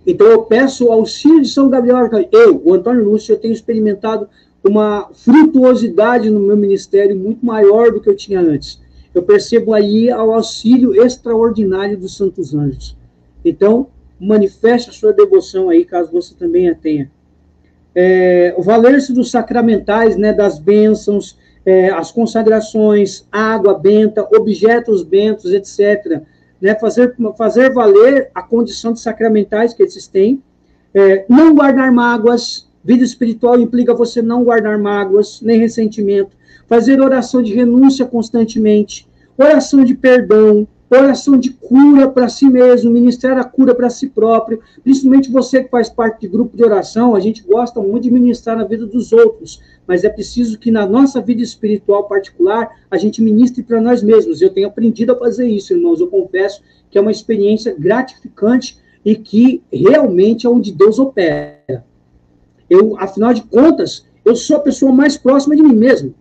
Então eu peço o auxílio de São Gabriel Arcanjo. O Antônio Lúcio, eu tenho experimentado uma frutuosidade no meu ministério muito maior do que eu tinha antes. Eu percebo aí o auxílio extraordinário dos santos anjos. Então, manifeste a sua devoção aí, caso você também a tenha. O valer-se dos sacramentais, né, das bênçãos, as consagrações, água benta, objetos bentos, etc. Né, fazer valer a condição de sacramentais que eles têm. Não guardar mágoas, Vida espiritual implica você não guardar mágoas, nem ressentimento, fazer oração de renúncia constantemente, oração de perdão, oração de cura para si mesmo, ministrar a cura para si próprio, principalmente você que faz parte de grupo de oração, a gente gosta muito de ministrar na vida dos outros, mas é preciso que na nossa vida espiritual particular, a gente ministre para nós mesmos. Eu tenho aprendido a fazer isso, irmãos, eu confesso que é uma experiência gratificante e que realmente é onde Deus opera. Afinal de contas, eu sou a pessoa mais próxima de mim mesmo.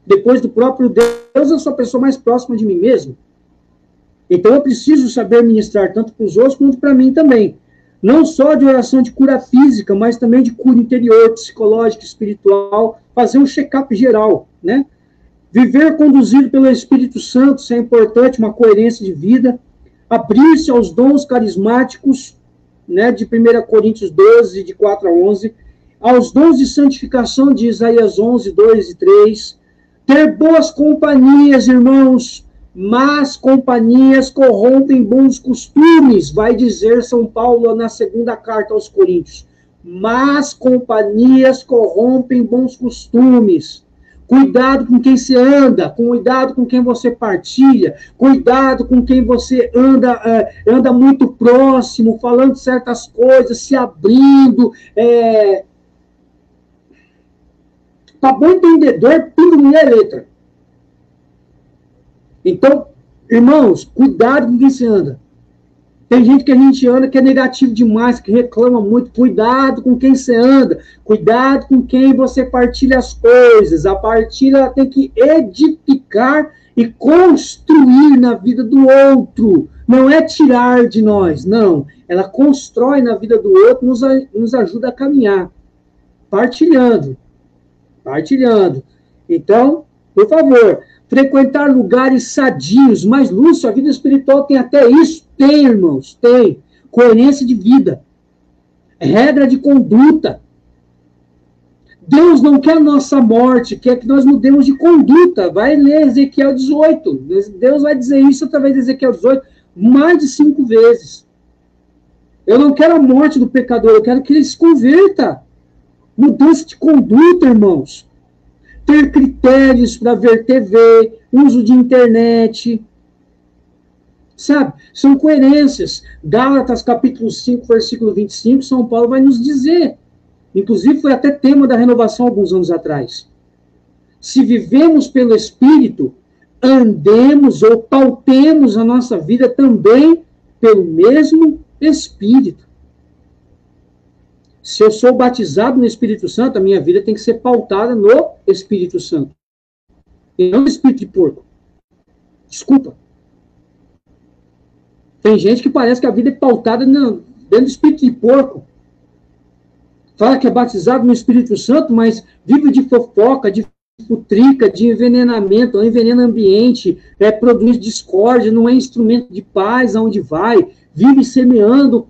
Depois do próprio Deus, eu sou a pessoa mais próxima de mim mesmo. Então, eu preciso saber ministrar tanto para os outros quanto para mim também. Não só de oração de cura física, mas também de cura interior, psicológica, espiritual, fazer um check-up geral, né? Viver conduzido pelo Espírito Santo, isso é importante, uma coerência de vida. Abrir-se aos dons carismáticos, né, de 1 Coríntios 12, de 4 a 11. Aos dons de santificação, de Isaías 11, 2 e 3. Ter boas companhias, irmãos, más companhias corrompem bons costumes, vai dizer São Paulo na segunda carta aos Coríntios. Más companhias corrompem bons costumes. Cuidado com quem você anda, cuidado com quem você partilha, cuidado com quem você anda muito próximo, falando certas coisas, se abrindo, para bom entendedor, pingo mulher letra. Então, irmãos, cuidado com quem se anda. Tem gente que a gente anda que é negativo demais, que reclama muito. Cuidado com quem você anda. Cuidado com quem você partilha as coisas. A partilha tem que edificar e construir na vida do outro. Não é tirar de nós, não. Ela constrói na vida do outro, nos ajuda a caminhar. Partilhando. Então, por favor, frequentar lugares sadios. Mas, Lúcio, a vida espiritual tem até isso? Tem, irmãos, tem. Coerência de vida. Regra de conduta. Deus não quer a nossa morte, quer que nós mudemos de conduta. Vai ler Ezequiel 18. Deus vai dizer isso através de Ezequiel 18 mais de 5 vezes. Eu não quero a morte do pecador, eu quero que ele se converta. Mudança de conduta, irmãos. Ter critérios para ver TV, uso de internet. Sabe? São coerências. Gálatas, capítulo 5, versículo 25, São Paulo vai nos dizer. Inclusive, foi até tema da renovação alguns anos atrás. Se vivemos pelo Espírito, andemos ou pautemos a nossa vida também pelo mesmo Espírito. Se eu sou batizado no Espírito Santo, a minha vida tem que ser pautada no Espírito Santo. E não no espírito de porco. Desculpa. Tem gente que parece que a vida é pautada dentro do espírito de porco. Fala que é batizado no Espírito Santo, mas vive de fofoca, de futrica, de envenenamento, envenena ambiente, produz discórdia, não é instrumento de paz aonde vai, vive semeando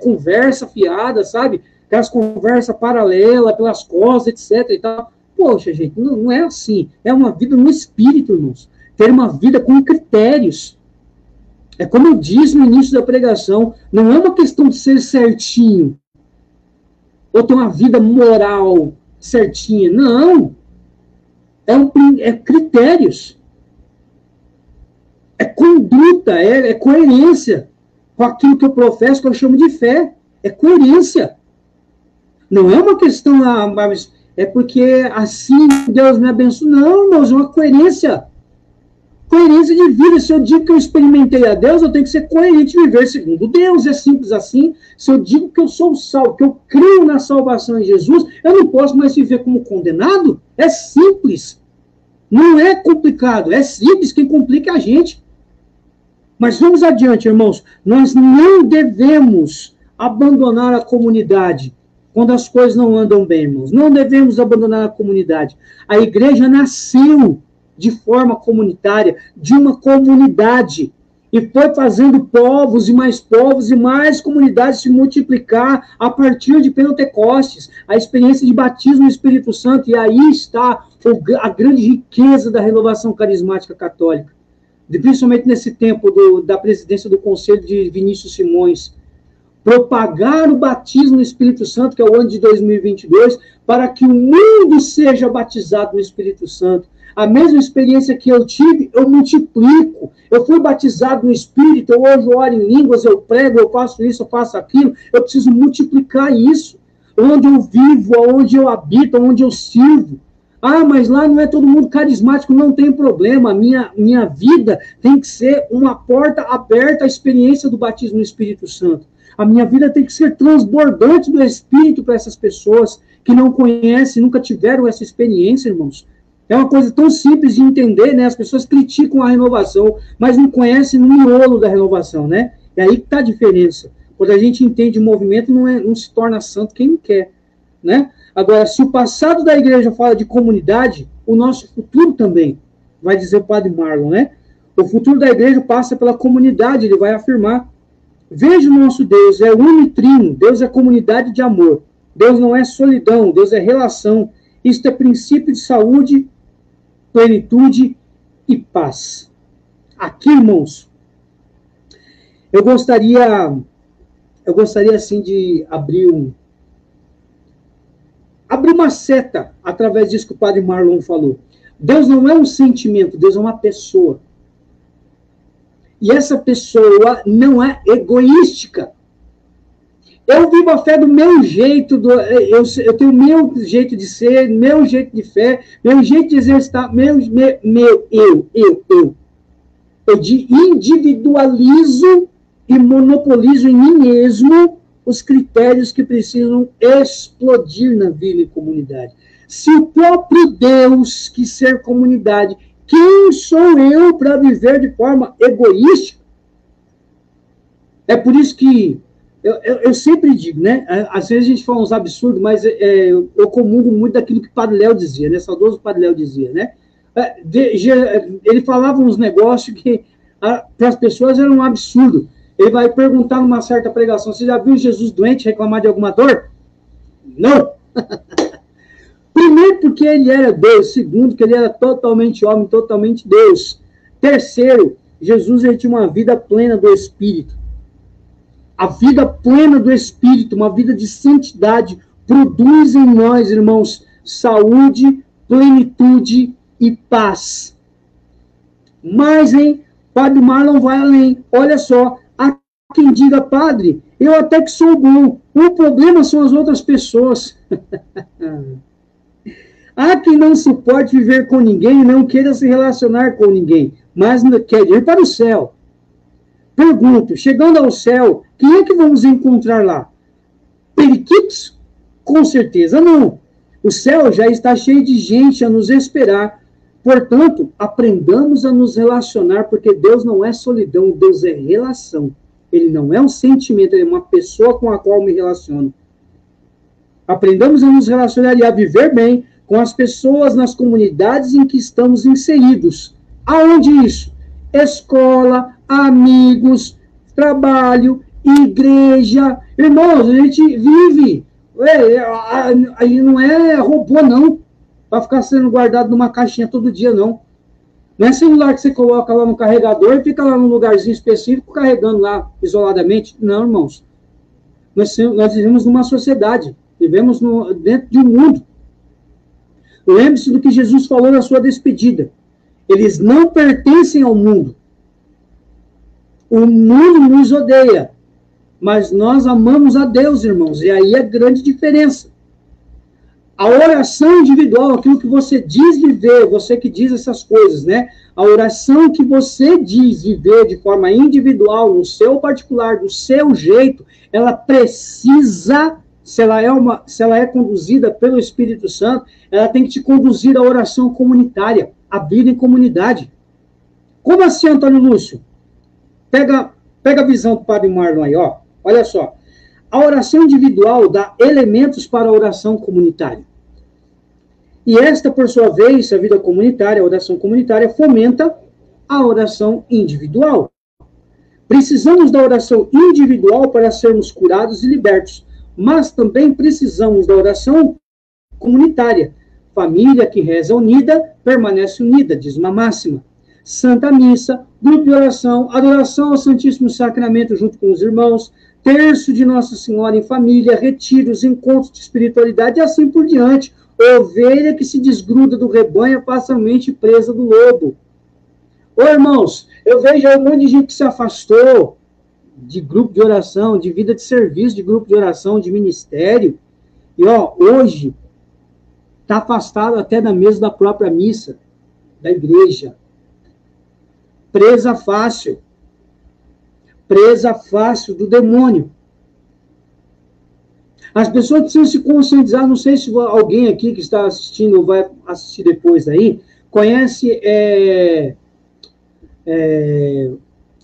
conversa fiada, sabe? Aquelas conversas paralelas pelas costas, etc. e tal. Poxa, gente, não é assim. É uma vida no espírito, irmãos. Ter uma vida com critérios. É como eu disse no início da pregação, não é uma questão de ser certinho, ou ter uma vida moral certinha. Não. É critérios. É conduta, é coerência com aquilo que eu professo, que eu chamo de fé. É coerência. Não é uma questão, mas é porque assim Deus me abençoa. Não, irmãos, é uma coerência. Coerência de vida. Se eu digo que eu experimentei a Deus, eu tenho que ser coerente e viver segundo Deus. É simples assim. Se eu digo que eu sou salvo, que eu creio na salvação em Jesus, eu não posso mais viver como condenado. É simples. Não é complicado. É simples. Quem complica é a gente. Mas vamos adiante, irmãos. Nós não devemos abandonar a comunidade quando as coisas não andam bem, irmãos. Não devemos abandonar a comunidade. A igreja nasceu de forma comunitária, de uma comunidade, e foi fazendo povos e mais comunidades se multiplicar a partir de Pentecostes, a experiência de batismo no Espírito Santo, e aí está a grande riqueza da renovação carismática católica, principalmente nesse tempo da presidência do Conselho de Vinícius Simões. propagar o batismo no Espírito Santo, que é o ano de 2022, para que o mundo seja batizado no Espírito Santo. A mesma experiência que eu tive, eu multiplico. Eu fui batizado no Espírito, eu hoje oro em línguas, eu prego, eu faço isso, eu faço aquilo. Eu preciso multiplicar isso. Onde eu vivo, onde eu habito, onde eu sirvo. Ah, mas lá não é todo mundo carismático, não tem problema. Minha vida tem que ser uma porta aberta à experiência do batismo no Espírito Santo. A minha vida tem que ser transbordante do Espírito para essas pessoas que não conhecem, nunca tiveram essa experiência, irmãos. É uma coisa tão simples de entender, né? As pessoas criticam a renovação, mas não conhecem o miolo da renovação, né? É aí que está a diferença. Quando a gente entende o movimento, não se torna santo quem não quer, né? Agora, se o passado da igreja fala de comunidade, o nosso futuro também, vai dizer o padre Marlon, né? O futuro da igreja passa pela comunidade, ele vai afirmar. Veja o nosso Deus, é unitrino, Deus é comunidade de amor. Deus não é solidão, Deus é relação. Isto é princípio de saúde, plenitude e paz. Aqui, irmãos, eu gostaria assim de abrir uma seta através disso que o padre Marlon falou. Deus não é um sentimento, Deus é uma pessoa. E essa pessoa não é egoística. Eu vivo a fé do meu jeito, eu tenho o meu jeito de ser, meu jeito de fé, meu jeito de exercitar, eu individualizo e monopolizo em mim mesmo os critérios que precisam explodir na vida e comunidade. Se o próprio Deus quis ser comunidade, quem sou eu para viver de forma egoísta? É por isso que eu sempre digo, né? Às vezes a gente fala uns absurdos, mas eu comungo muito daquilo que o Padre Léo dizia, né? Saudoso Padre Léo dizia, né? Ele falava uns negócios que para as pessoas era um absurdo. Ele vai perguntar numa certa pregação, você já viu Jesus doente reclamar de alguma dor? Não! Primeiro, porque ele era Deus. Segundo, que ele era totalmente homem, totalmente Deus. Terceiro, Jesus ele tinha uma vida plena do Espírito. A vida plena do Espírito, uma vida de santidade, produz em nós, irmãos, saúde, plenitude e paz. Mas, hein, Padre Marlon vai além. Olha só, há quem diga, padre, eu até que sou bom. O problema são as outras pessoas. Há quem não suporte viver com ninguém e não queira se relacionar com ninguém, mas quer ir para o céu. Pergunto, chegando ao céu, quem é que vamos encontrar lá? Periquitos? Com certeza não. O céu já está cheio de gente a nos esperar. Portanto, aprendamos a nos relacionar, porque Deus não é solidão, Deus é relação. Ele não é um sentimento, ele é uma pessoa com a qual me relaciono. Aprendamos a nos relacionar e a viver bem com as pessoas nas comunidades em que estamos inseridos. Aonde isso? Escola, amigos, trabalho, igreja. Irmãos, a gente vive. Aí não é robô, não. Para ficar sendo guardado numa caixinha todo dia, não. Não é celular que você coloca lá no carregador e fica lá num lugarzinho específico carregando lá isoladamente. Não, irmãos. Nós vivemos numa sociedade. Vivemos dentro de um mundo. Lembre-se do que Jesus falou na sua despedida. Eles não pertencem ao mundo. O mundo nos odeia. Mas nós amamos a Deus, irmãos. E aí é a grande diferença. A oração individual, aquilo que você diz viver, você que diz essas coisas, né? A oração que você diz viver de forma individual, no seu particular, do seu jeito, ela precisa, se ela é conduzida pelo Espírito Santo, ela tem que te conduzir à oração comunitária, à vida em comunidade. Como assim, Antônio Lúcio? Pega a visão do Padre Marlon aí, ó. Olha só. A oração individual dá elementos para a oração comunitária. E esta, por sua vez, a vida comunitária, a oração comunitária, fomenta a oração individual. Precisamos da oração individual para sermos curados e libertos, mas também precisamos da oração comunitária. Família que reza unida, permanece unida, diz uma máxima. Santa Missa, grupo de oração, adoração ao Santíssimo Sacramento junto com os irmãos, terço de Nossa Senhora em família, retiros, encontros de espiritualidade e assim por diante. Ovelha que se desgruda do rebanho é facilmente presa do lobo. Ô, irmãos, eu vejo um monte de gente que se afastou de grupo de oração, de vida de serviço, de grupo de oração, de ministério, e hoje está afastado até da mesa da própria missa, da igreja. Presa fácil do demônio. As pessoas precisam se conscientizar, não sei se alguém aqui que está assistindo ou vai assistir depois aí, conhece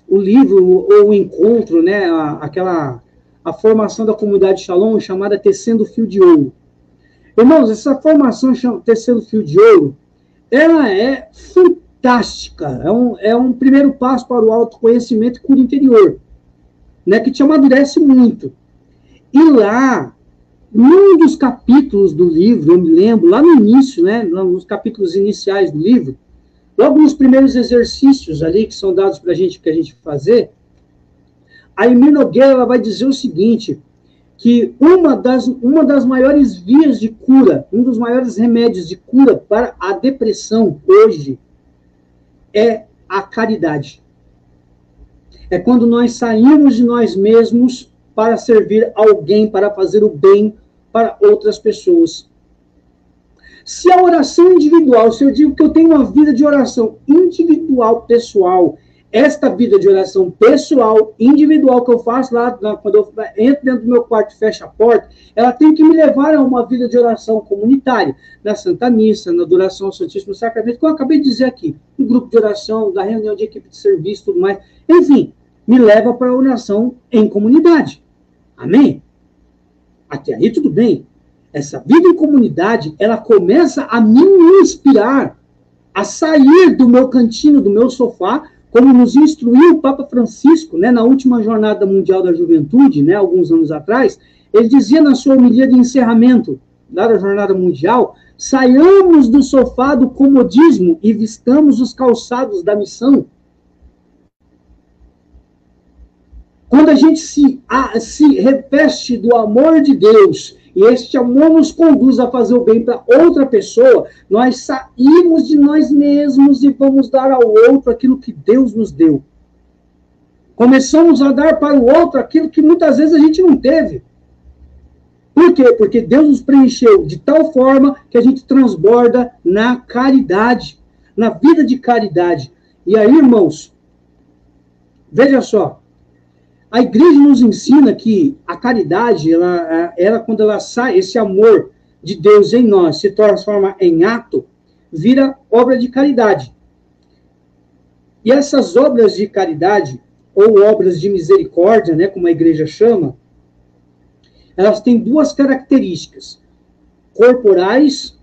o livro ou o encontro, né, a formação da comunidade Shalom, chamada Tecendo Fio de Ouro. Irmãos, essa formação Tecendo Fio de Ouro, ela é fantástica, é um primeiro passo para o autoconhecimento e cura interior, né, que te amadurece muito. E lá, num dos capítulos do livro, eu me lembro, lá no início, né, nos capítulos iniciais do livro, logo nos primeiros exercícios ali que são dados para a gente, que a gente fazer, a Emir Nogueira ela vai dizer o seguinte, que uma das maiores vias de cura, um dos maiores remédios de cura para a depressão hoje é a caridade. É quando nós saímos de nós mesmos para servir alguém, para fazer o bem para outras pessoas. Se a oração individual, se eu digo que eu tenho uma vida de oração individual, pessoal, esta vida de oração pessoal, individual, que eu faço lá, quando eu entro dentro do meu quarto e fecho a porta, ela tem que me levar a uma vida de oração comunitária, na Santa Missa, na adoração ao Santíssimo Sacramento, que eu acabei de dizer aqui, no grupo de oração, da reunião de equipe de serviço, tudo mais. Enfim, me leva para a oração em comunidade. Amém? Até aí tudo bem. Essa vida em comunidade, ela começa a me inspirar a sair do meu cantinho, do meu sofá, como nos instruiu o Papa Francisco, né, na última Jornada Mundial da Juventude, né, alguns anos atrás. Ele dizia na sua homilia de encerramento da Jornada Mundial, saiamos do sofá do comodismo e vistamos os calçados da missão. Quando a gente se reveste do amor de Deus, e este amor nos conduz a fazer o bem para outra pessoa, nós saímos de nós mesmos e vamos dar ao outro aquilo que Deus nos deu. Começamos a dar para o outro aquilo que muitas vezes a gente não teve. Por quê? Porque Deus nos preencheu de tal forma que a gente transborda na caridade, na vida de caridade. E aí, irmãos, veja só, a igreja nos ensina que a caridade, ela, quando ela sai, esse amor de Deus em nós se transforma em ato, vira obra de caridade. E essas obras de caridade, ou obras de misericórdia, né, como a igreja chama, elas têm duas características, corporais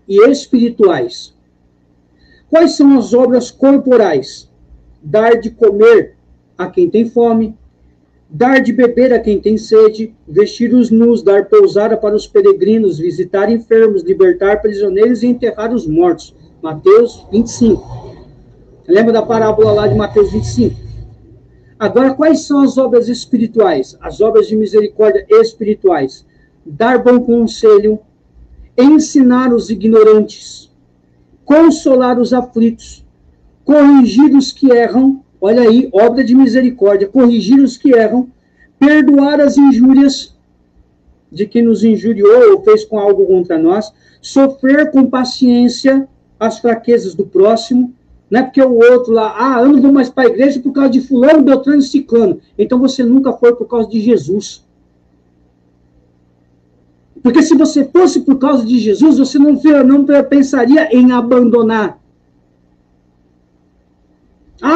e espirituais. Quais são as obras corporais? Dar de comer a quem tem fome, dar de beber a quem tem sede, vestir os nus, dar pousada para os peregrinos, visitar enfermos, libertar prisioneiros e enterrar os mortos. Mateus 25. Lembra da parábola lá de Mateus 25? Agora, quais são as obras espirituais? As obras de misericórdia espirituais. Dar bom conselho, ensinar os ignorantes, consolar os aflitos, corrigir os que erram. Olha aí, obra de misericórdia, corrigir os que erram, perdoar as injúrias de quem nos injuriou ou fez com algo contra nós, sofrer com paciência as fraquezas do próximo, não é porque o outro lá, eu não vou mais para a igreja por causa de fulano, beltrano e ciclano. Então você nunca foi por causa de Jesus. Porque se você fosse por causa de Jesus, você não pensaria em abandonar.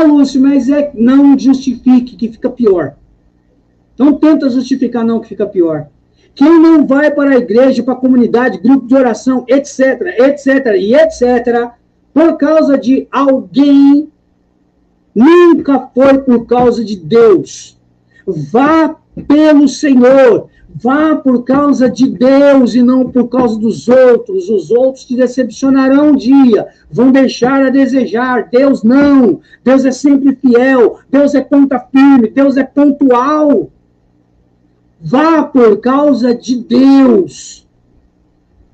Lúcio, mas não justifique, que fica pior. Não tenta justificar, não, que fica pior. Quem não vai para a igreja, para a comunidade, grupo de oração, etc., por causa de alguém, nunca foi por causa de Deus. Vá pelo Senhor. Vá por causa de Deus e não por causa dos outros. Os outros te decepcionarão um dia, vão deixar a desejar. Deus não. Deus é sempre fiel. Deus é ponta firme. Deus é pontual. Vá por causa de Deus.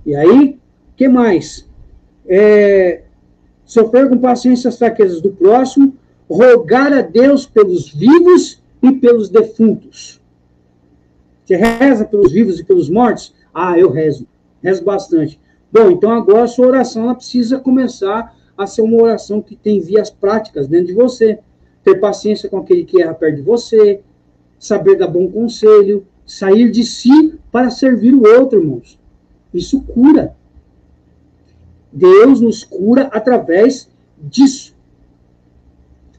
E aí, o que mais? Sofrer com paciência as fraquezas do próximo, rogar a Deus pelos vivos e pelos defuntos. Você reza pelos vivos e pelos mortos? Ah, eu rezo. Rezo bastante. Bom, então agora a sua oração ela precisa começar a ser uma oração que tem vias práticas dentro de você. Ter paciência com aquele que erra perto de você, saber dar bom conselho, sair de si para servir o outro, irmãos. Isso cura. Deus nos cura através disso.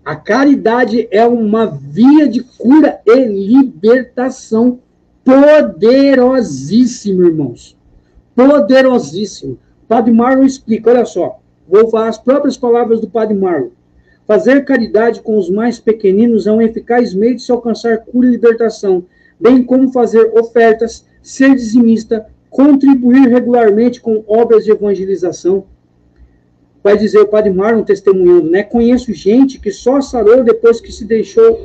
A caridade é uma via de cura e libertação poderosíssima, irmãos. Poderosíssimo. O Padre Marlon explica, olha só. Vou falar as próprias palavras do Padre Marlon. Fazer caridade com os mais pequeninos é um eficaz meio de se alcançar cura e libertação, bem como fazer ofertas, ser dizimista, contribuir regularmente com obras de evangelização. Vai dizer o Padre Marlon testemunhando, né? Conheço gente que só sarou depois que se deixou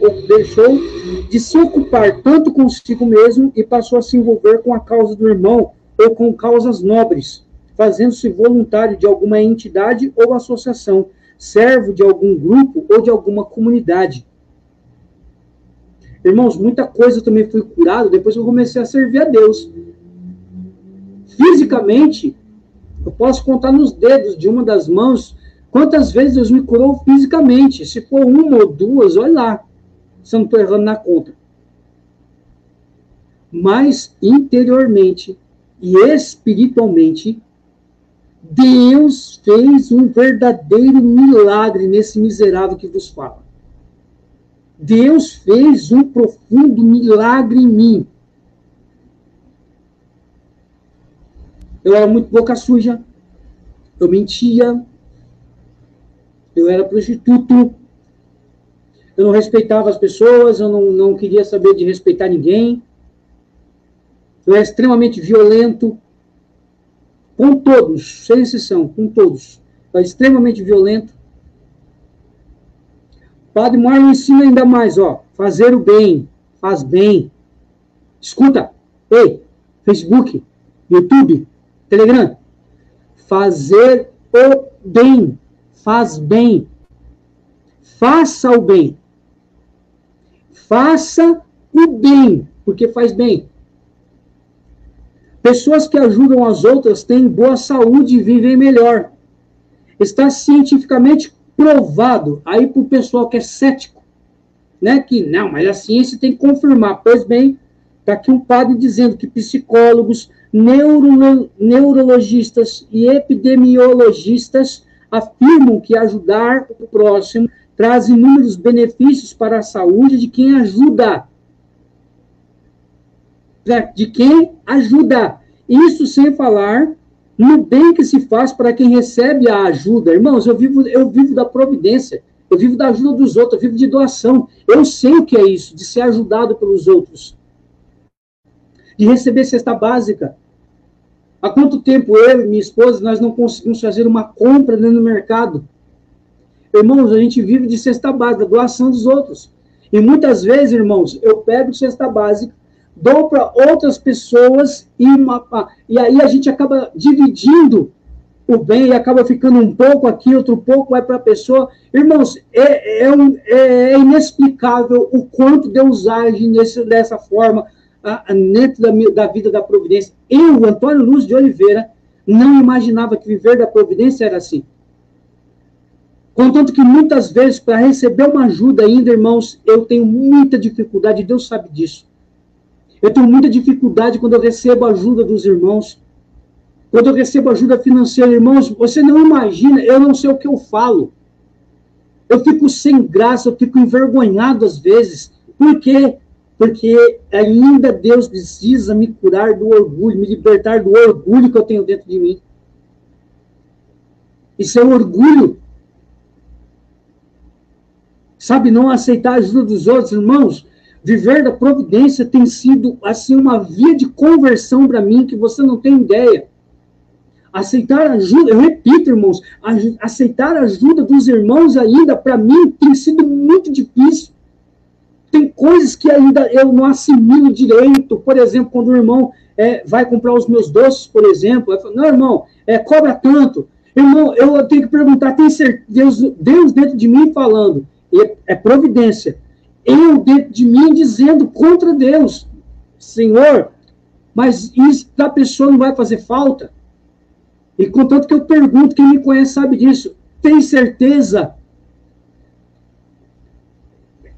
de se ocupar tanto consigo mesmo e passou a se envolver com a causa do irmão ou com causas nobres, fazendo-se voluntário de alguma entidade ou associação, servo de algum grupo ou de alguma comunidade. Irmãos, muita coisa eu também fui curado depois que eu comecei a servir a Deus. Fisicamente, eu posso contar nos dedos de uma das mãos quantas vezes Deus me curou fisicamente. Se for uma ou duas, olha lá, se eu não estou errando na conta. Mas, interiormente e espiritualmente, Deus fez um verdadeiro milagre nesse miserável que vos fala. Deus fez um profundo milagre em mim. Eu era muito boca suja, eu mentia, eu era prostituto, eu não respeitava as pessoas, eu não queria saber de respeitar ninguém, eu era extremamente violento, com todos, sem exceção, com todos. Eu era extremamente violento. Padre Marlon ensina ainda mais, ó, fazer o bem, faz bem. Escuta, ei, Facebook, YouTube, Telegram, fazer o bem, faz bem. Faça o bem. Faça o bem, porque faz bem. Pessoas que ajudam as outras têm boa saúde e vivem melhor. Está cientificamente provado, aí para o pessoal que é cético, né, que não, mas a ciência tem que confirmar. Pois bem, está aqui um padre dizendo que psicólogos, neurologistas e epidemiologistas afirmam que ajudar o próximo traz inúmeros benefícios para a saúde de quem ajuda. De quem ajuda. Isso sem falar no bem que se faz para quem recebe a ajuda. Irmãos, eu vivo da providência, eu vivo da ajuda dos outros, eu vivo de doação. Eu sei o que é isso, de ser ajudado pelos outros. De receber cesta básica. Há quanto tempo eu e minha esposa, nós não conseguimos fazer uma compra dentro do mercado? Irmãos, a gente vive de cesta básica, doação dos outros. E muitas vezes, irmãos, eu pego cesta básica, dou para outras pessoas e aí a gente acaba dividindo o bem e acaba ficando um pouco aqui, outro pouco vai para a pessoa. Irmãos, é inexplicável o quanto Deus age dessa forma dentro da vida da providência. Eu, Antônio Luz de Oliveira, não imaginava que viver da providência era assim. Contanto que muitas vezes, para receber uma ajuda ainda, irmãos, eu tenho muita dificuldade, Deus sabe disso. Eu tenho muita dificuldade quando eu recebo ajuda dos irmãos. Quando eu recebo ajuda financeira, irmãos, você não imagina, eu não sei o que eu falo. Eu fico sem graça, eu fico envergonhado às vezes. Por quê? Porque ainda Deus precisa me curar do orgulho, me libertar do orgulho que eu tenho dentro de mim. Isso é um orgulho. Sabe, não aceitar a ajuda dos outros, irmãos. Viver da providência tem sido, assim, uma via de conversão para mim que você não tem ideia. Aceitar ajuda, eu repito, irmãos, aceitar a ajuda dos irmãos ainda, para mim, tem sido muito difícil. Tem coisas que ainda eu não assimilo direito. Por exemplo, quando o irmão vai comprar os meus doces, por exemplo, eu falo, não, irmão, cobra tanto. Irmão, eu tenho que perguntar, tem certeza, Deus dentro de mim falando, é providência. Eu dentro de mim dizendo contra Deus, Senhor, mas isso da pessoa não vai fazer falta? E contanto que eu pergunto, quem me conhece sabe disso, tem certeza?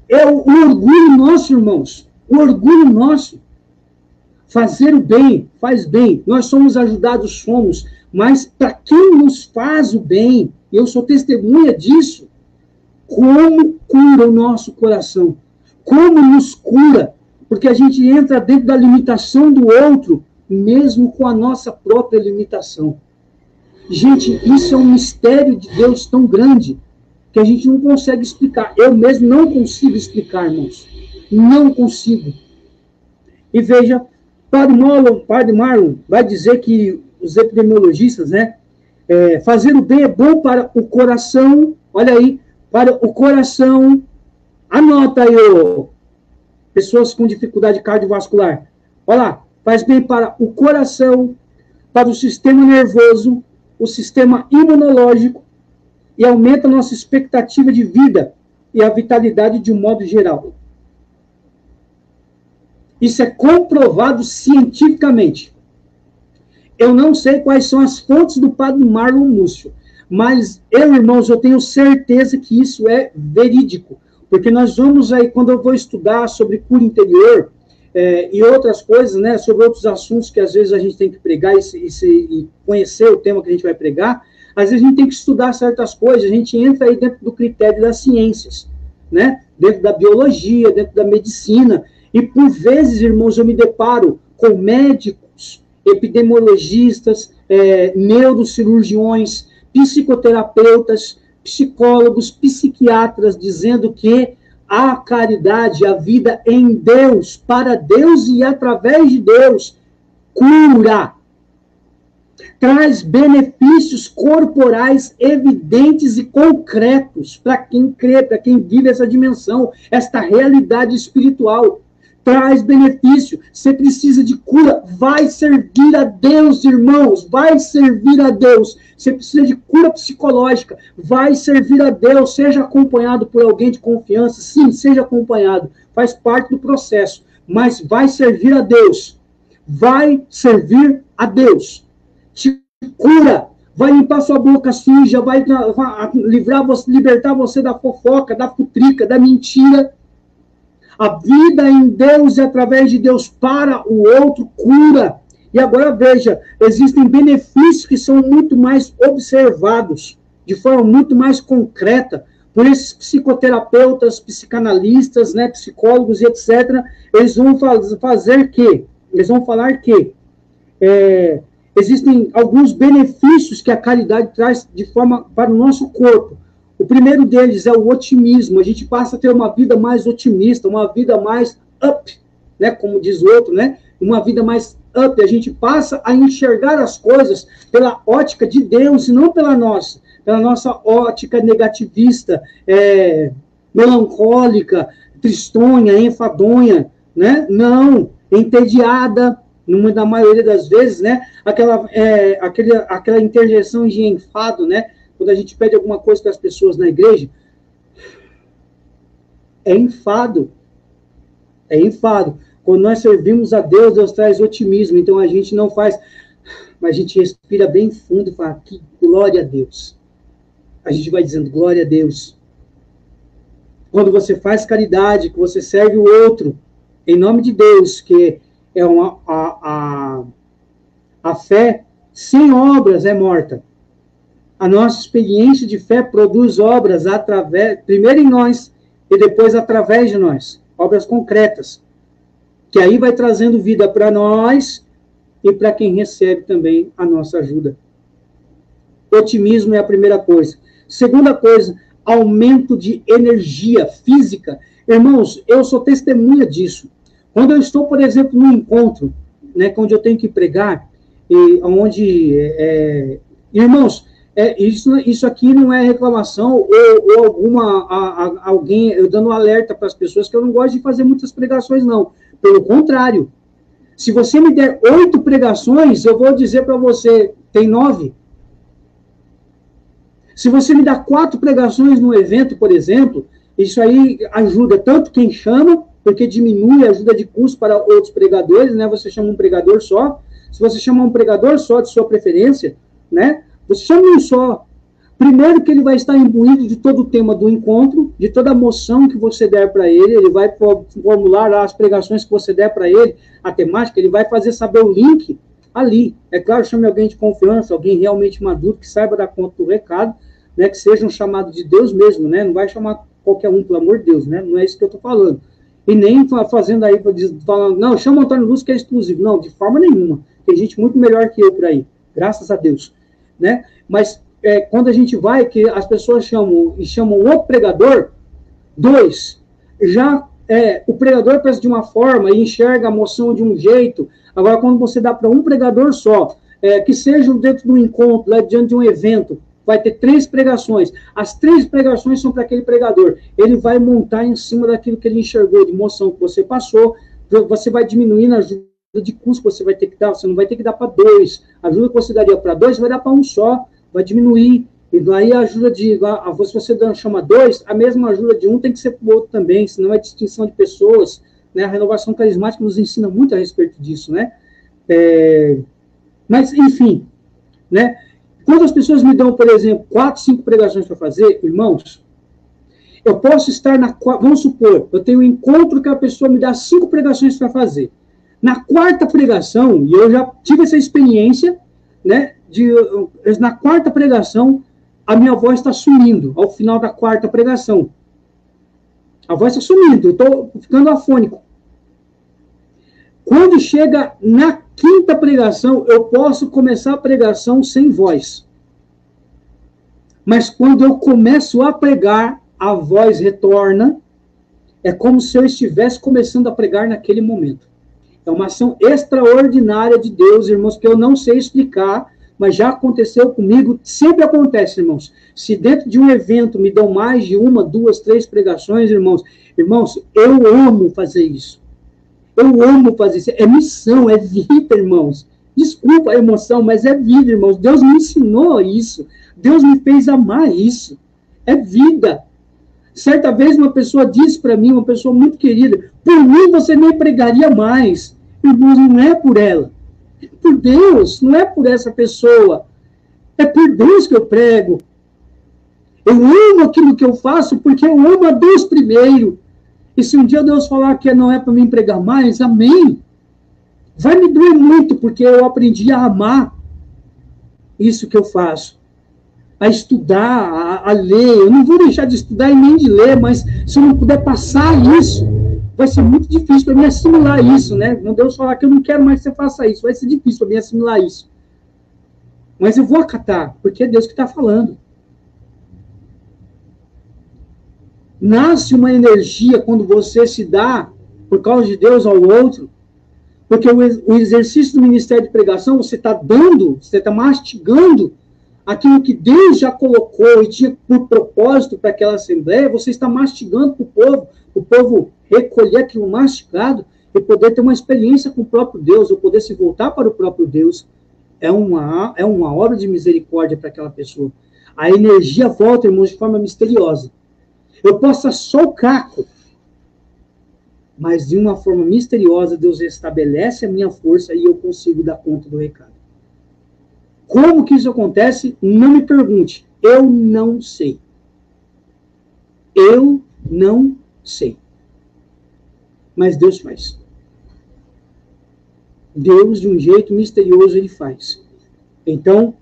É o orgulho nosso, irmãos, o orgulho nosso. Fazer o bem, faz bem, nós somos ajudados, somos, mas para quem nos faz o bem, eu sou testemunha disso, como cura o nosso coração, como nos cura, porque a gente entra dentro da limitação do outro, mesmo com a nossa própria limitação. Gente, isso é um mistério de Deus tão grande, que a gente não consegue explicar. Eu mesmo não consigo explicar, irmãos. Não consigo. E veja, Padre Marlon vai dizer que os epidemiologistas, né, fazer o bem é bom para o coração, olha aí, para o coração, anota aí, pessoas com dificuldade cardiovascular, olha lá, faz bem para o coração, para o sistema nervoso, o sistema imunológico, e aumenta a nossa expectativa de vida e a vitalidade de um modo geral. Isso é comprovado cientificamente. Eu não sei quais são as fontes do Padre Marlon Múcio, mas irmãos, eu tenho certeza que isso é verídico, porque nós vamos aí, quando eu vou estudar sobre cura interior e outras coisas, né, sobre outros assuntos que às vezes a gente tem que pregar e conhecer o tema que a gente vai pregar, às vezes a gente tem que estudar certas coisas, a gente entra aí dentro do critério das ciências, né, dentro da biologia, dentro da medicina, e por vezes, irmãos, eu me deparo com médicos, epidemiologistas, neurocirurgiões, psicoterapeutas, psicólogos, psiquiatras, dizendo que a caridade, a vida em Deus, para Deus e através de Deus, cura. Traz benefícios corporais evidentes e concretos para quem crê, para quem vive essa dimensão, esta realidade espiritual. Traz benefício. Você precisa de cura, vai servir a Deus, irmãos, vai servir a Deus. Você precisa de cura psicológica, vai servir a Deus, seja acompanhado por alguém de confiança, sim, seja acompanhado, faz parte do processo, mas vai servir a Deus, vai servir a Deus. Te cura, vai limpar sua boca suja, vai libertar você da fofoca, da futrica, da mentira. A vida em Deus e através de Deus para o outro cura. E agora veja, existem benefícios que são muito mais observados, de forma muito mais concreta, por esses psicoterapeutas, psicanalistas, né, psicólogos e etc. Eles vão fazer que, eles vão falar que existem alguns benefícios que a caridade traz de forma para o nosso corpo. O primeiro deles é o otimismo. A gente passa a ter uma vida mais otimista, uma vida mais up, né, como diz o outro, né, uma vida mais up. A gente passa a enxergar as coisas pela ótica de Deus e não pela nossa ótica negativista, melancólica, tristonha, enfadonha, né? Não, entediada, na maioria das vezes, né? Aquela interjeição de enfado, né? Quando a gente pede alguma coisa para as pessoas na igreja, é enfado. É enfado. Quando nós servimos a Deus, Deus traz otimismo. Então a gente não faz, mas a gente respira bem fundo e fala, que glória a Deus. A gente vai dizendo, glória a Deus. Quando você faz caridade, que você serve o outro, em nome de Deus, que é a fé sem obras é morta. A nossa experiência de fé produz obras primeiro em nós e depois através de nós. Obras concretas. Que aí vai trazendo vida para nós e para quem recebe também a nossa ajuda. Otimismo é a primeira coisa. Segunda coisa, aumento de energia física. Irmãos, eu sou testemunha disso. Quando eu estou, por exemplo, num encontro, né, onde eu tenho que pregar, e onde... irmãos, Isso aqui não é reclamação ou alguém eu dando alerta para as pessoas que eu não gosto de fazer muitas pregações, não. Pelo contrário. Se você me der 8 pregações, eu vou dizer para você, tem 9. Se você me dá 4 pregações no evento, por exemplo, isso aí ajuda tanto quem chama, porque diminui a ajuda de custo para outros pregadores, né? Você chama um pregador só. Se você chamar um pregador só de sua preferência, né? Você chama um só. Primeiro que ele vai estar imbuído de todo o tema do encontro, de toda a moção que você der para ele vai formular lá as pregações que você der para ele, a temática, ele vai fazer saber o link ali. É claro, chame alguém de confiança, alguém realmente maduro, que saiba dar conta do recado, né, que seja um chamado de Deus mesmo, né? Não vai chamar qualquer um, pelo amor de Deus, né? Não é isso que eu estou falando. E nem fazendo aí, falando, não, chama o Antônio Lúcio que é exclusivo. Não, de forma nenhuma. Tem gente muito melhor que eu por aí, graças a Deus, né? Mas quando a gente vai, que as pessoas chamam o pregador, 2, já o pregador pensa de uma forma e enxerga a moção de um jeito. Agora, quando você dá para um pregador só, que seja dentro do encontro, lá diante de um evento, vai ter 3 pregações. As 3 pregações são para aquele pregador. Ele vai montar em cima daquilo que ele enxergou, de moção que você passou, você vai diminuindo a ajuda de custo que você vai ter que dar, você não vai ter que dar para 2. A ajuda que você daria para 2, vai dar para um só. Vai diminuir, e daí a ajuda se você chama 2, a mesma ajuda de um tem que ser para o outro também, senão é distinção de pessoas, né? A renovação carismática nos ensina muito a respeito disso, né? Mas, enfim, né? Quando as pessoas me dão, por exemplo, 4, 5 pregações para fazer, irmãos, eu posso estar vamos supor, eu tenho um encontro que a pessoa me dá 5 pregações para fazer. Na 4ª pregação, e eu já tive essa experiência, né? Na 4ª pregação, a minha voz está sumindo, ao final da 4ª pregação. A voz está sumindo, eu estou ficando afônico. Quando chega na 5ª pregação, eu posso começar a pregação sem voz. Mas quando eu começo a pregar, a voz retorna, é como se eu estivesse começando a pregar naquele momento. É uma ação extraordinária de Deus, irmãos, que eu não sei explicar, mas já aconteceu comigo, sempre acontece, irmãos. Se dentro de um evento me dão mais de 1, 2, 3 pregações, irmãos, eu amo fazer isso. Eu amo fazer isso. É missão, é vida, irmãos. Desculpa a emoção, mas é vida, irmãos. Deus me ensinou isso. Deus me fez amar isso. É vida. Certa vez uma pessoa disse para mim, uma pessoa muito querida, por mim você nem pregaria mais. Irmãos, não é por ela. Por Deus, não é por essa pessoa. É por Deus que eu prego. Eu amo aquilo que eu faço porque eu amo a Deus primeiro. E se um dia Deus falar que não é para mim pregar mais, amém. Vai me doer muito porque eu aprendi a amar isso que eu faço. A estudar, a ler. Eu não vou deixar de estudar e nem de ler, mas se eu não puder passar isso, vai ser muito difícil para mim assimilar isso, né? Não Deus falar que eu não quero mais que você faça isso. Vai ser difícil para mim assimilar isso. Mas eu vou acatar, porque é Deus que está falando. Nasce uma energia quando você se dá, por causa de Deus, ao outro. Porque o exercício do ministério de pregação, você está dando, você está mastigando aquilo que Deus já colocou e tinha por propósito para aquela assembleia, você está mastigando para o povo recolher aquilo mastigado e poder ter uma experiência com o próprio Deus, ou poder se voltar para o próprio Deus. É uma obra de misericórdia para aquela pessoa. A energia volta, irmãos, de forma misteriosa. Eu posso ser só o caco, mas de uma forma misteriosa, Deus restabelece a minha força e eu consigo dar conta do recado. Como que isso acontece? Não me pergunte. Eu não sei. Eu não sei. Mas Deus faz. Deus, de um jeito misterioso, ele faz. Então,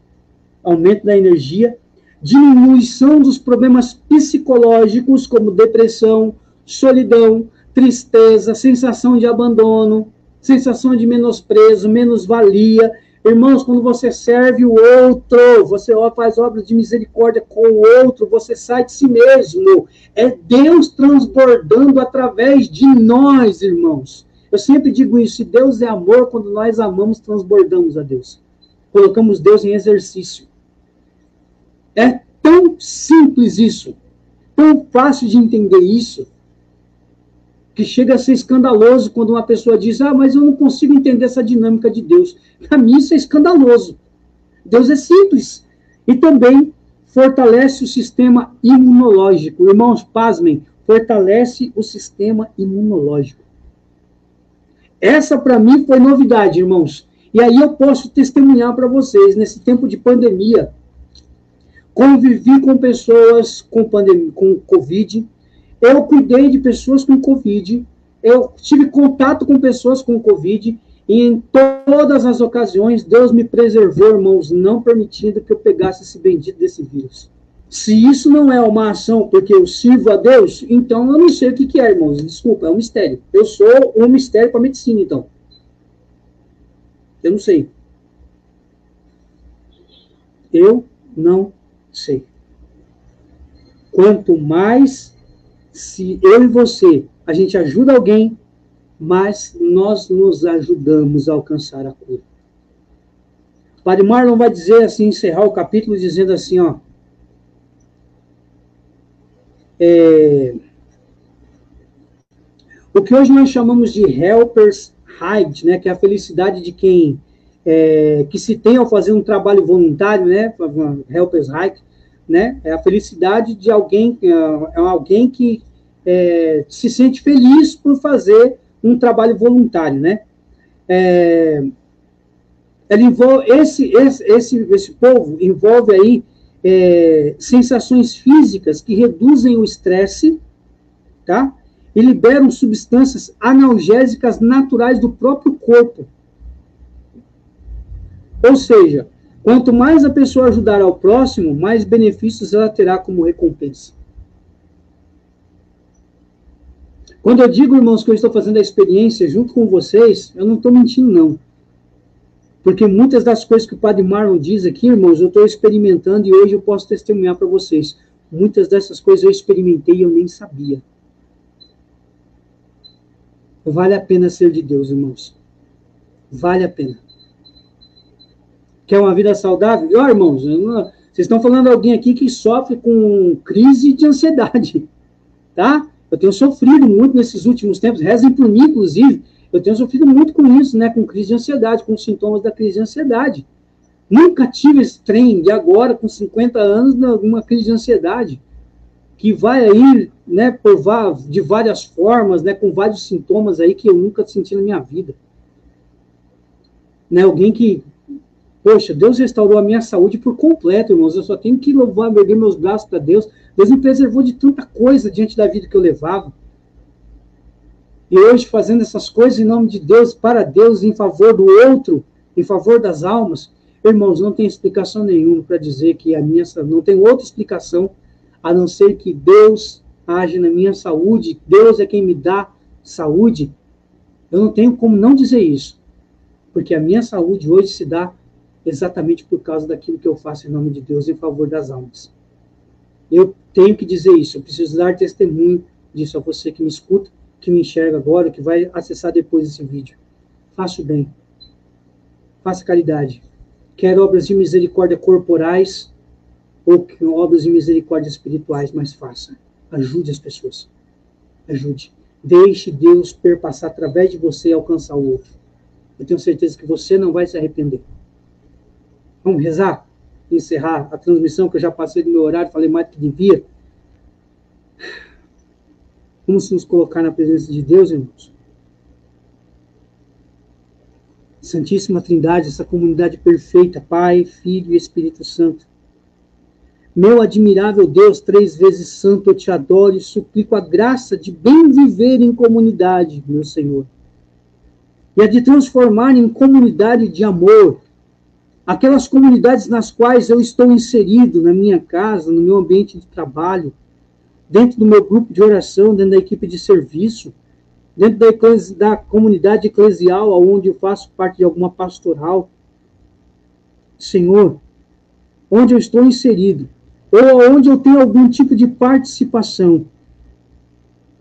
aumento da energia, diminuição dos problemas psicológicos, como depressão, solidão, tristeza, sensação de abandono, sensação de menosprezo, menos-valia. Irmãos, quando você serve o outro, você faz obras de misericórdia com o outro, você sai de si mesmo. É Deus transbordando através de nós, irmãos. Eu sempre digo isso, se Deus é amor, quando nós amamos, transbordamos a Deus. Colocamos Deus em exercício. É tão simples isso, tão fácil de entender isso, que chega a ser escandaloso quando uma pessoa diz, mas eu não consigo entender essa dinâmica de Deus. Para mim isso é escandaloso. Deus é simples. E também fortalece o sistema imunológico. Irmãos, pasmem, fortalece o sistema imunológico. Essa, para mim, foi novidade, irmãos. E aí eu posso testemunhar para vocês, nesse tempo de pandemia, convivi com pessoas com Covid, eu cuidei de pessoas com Covid, eu tive contato com pessoas com Covid, e em todas as ocasiões, Deus me preservou, irmãos, não permitindo que eu pegasse esse bendito desse vírus. Se isso não é uma ação porque eu sirvo a Deus, então eu não sei o que é, irmãos. Desculpa, é um mistério. Eu sou um mistério para a medicina, então. Eu não sei. Eu não sei. Quanto mais, se eu e você, a gente ajuda alguém, mais nós nos ajudamos a alcançar a cura. O Padre Marlon vai dizer assim, encerrar o capítulo dizendo assim, o que hoje nós chamamos de Helpers Hide, né, que é a felicidade de quem que se tem ao fazer um trabalho voluntário, né, Helpers Hide, né, é a felicidade de alguém, alguém que se sente feliz por fazer um trabalho voluntário, né? Ele envolve, esse povo envolve aí sensações físicas que reduzem o estresse, tá? E liberam substâncias analgésicas naturais do próprio corpo. Ou seja, quanto mais a pessoa ajudar ao próximo, mais benefícios ela terá como recompensa. Quando eu digo, irmãos, que eu estou fazendo a experiência junto com vocês, eu não estou mentindo, não. Porque muitas das coisas que o Padre Marlon diz aqui, irmãos, eu estou experimentando e hoje eu posso testemunhar para vocês. Muitas dessas coisas eu experimentei e eu nem sabia. Vale a pena ser de Deus, irmãos. Vale a pena. Quer uma vida saudável? Irmãos, vocês estão falando de alguém aqui que sofre com crise de ansiedade, tá? Eu tenho sofrido muito nesses últimos tempos, rezem por mim, inclusive, eu tenho sofrido muito com isso, né? Com crise de ansiedade, com sintomas da crise de ansiedade. Nunca tive esse trem de agora, com 50 anos, uma crise de ansiedade, que vai aí, né, de várias formas, né, com vários sintomas aí que eu nunca senti na minha vida. Né, alguém que, poxa, Deus restaurou a minha saúde por completo, irmãos, eu só tenho que louvar, erguer meus braços para Deus. Deus me preservou de tanta coisa diante da vida que eu levava. E hoje, fazendo essas coisas em nome de Deus, para Deus, em favor do outro, em favor das almas, irmãos, não tem explicação nenhuma para dizer que a minha, não tem outra explicação a não ser que Deus age na minha saúde, Deus é quem me dá saúde. Eu não tenho como não dizer isso, porque a minha saúde hoje se dá exatamente por causa daquilo que eu faço em nome de Deus, em favor das almas. Eu tenho que dizer isso, eu preciso dar testemunho disso a você que me escuta, que me enxerga agora, que vai acessar depois esse vídeo. Faça o bem. Faça caridade. Quer obras de misericórdia corporais ou obras de misericórdia espirituais, mas faça. Ajude as pessoas. Ajude. Deixe Deus perpassar através de você e alcançar o outro. Eu tenho certeza que você não vai se arrepender. Vamos rezar? Encerrar a transmissão, que eu já passei do meu horário, falei mais do que devia. Vamos nos colocar na presença de Deus, irmãos. Santíssima Trindade, essa comunidade perfeita, Pai, Filho e Espírito Santo. Meu admirável Deus, 3 vezes santo, eu te adoro e suplico a graça de bem viver em comunidade, meu Senhor. E a de transformar em comunidade de amor aquelas comunidades nas quais eu estou inserido, na minha casa, no meu ambiente de trabalho, dentro do meu grupo de oração, dentro da equipe de serviço, dentro da comunidade eclesial, onde eu faço parte de alguma pastoral. Senhor, onde eu estou inserido, ou onde eu tenho algum tipo de participação,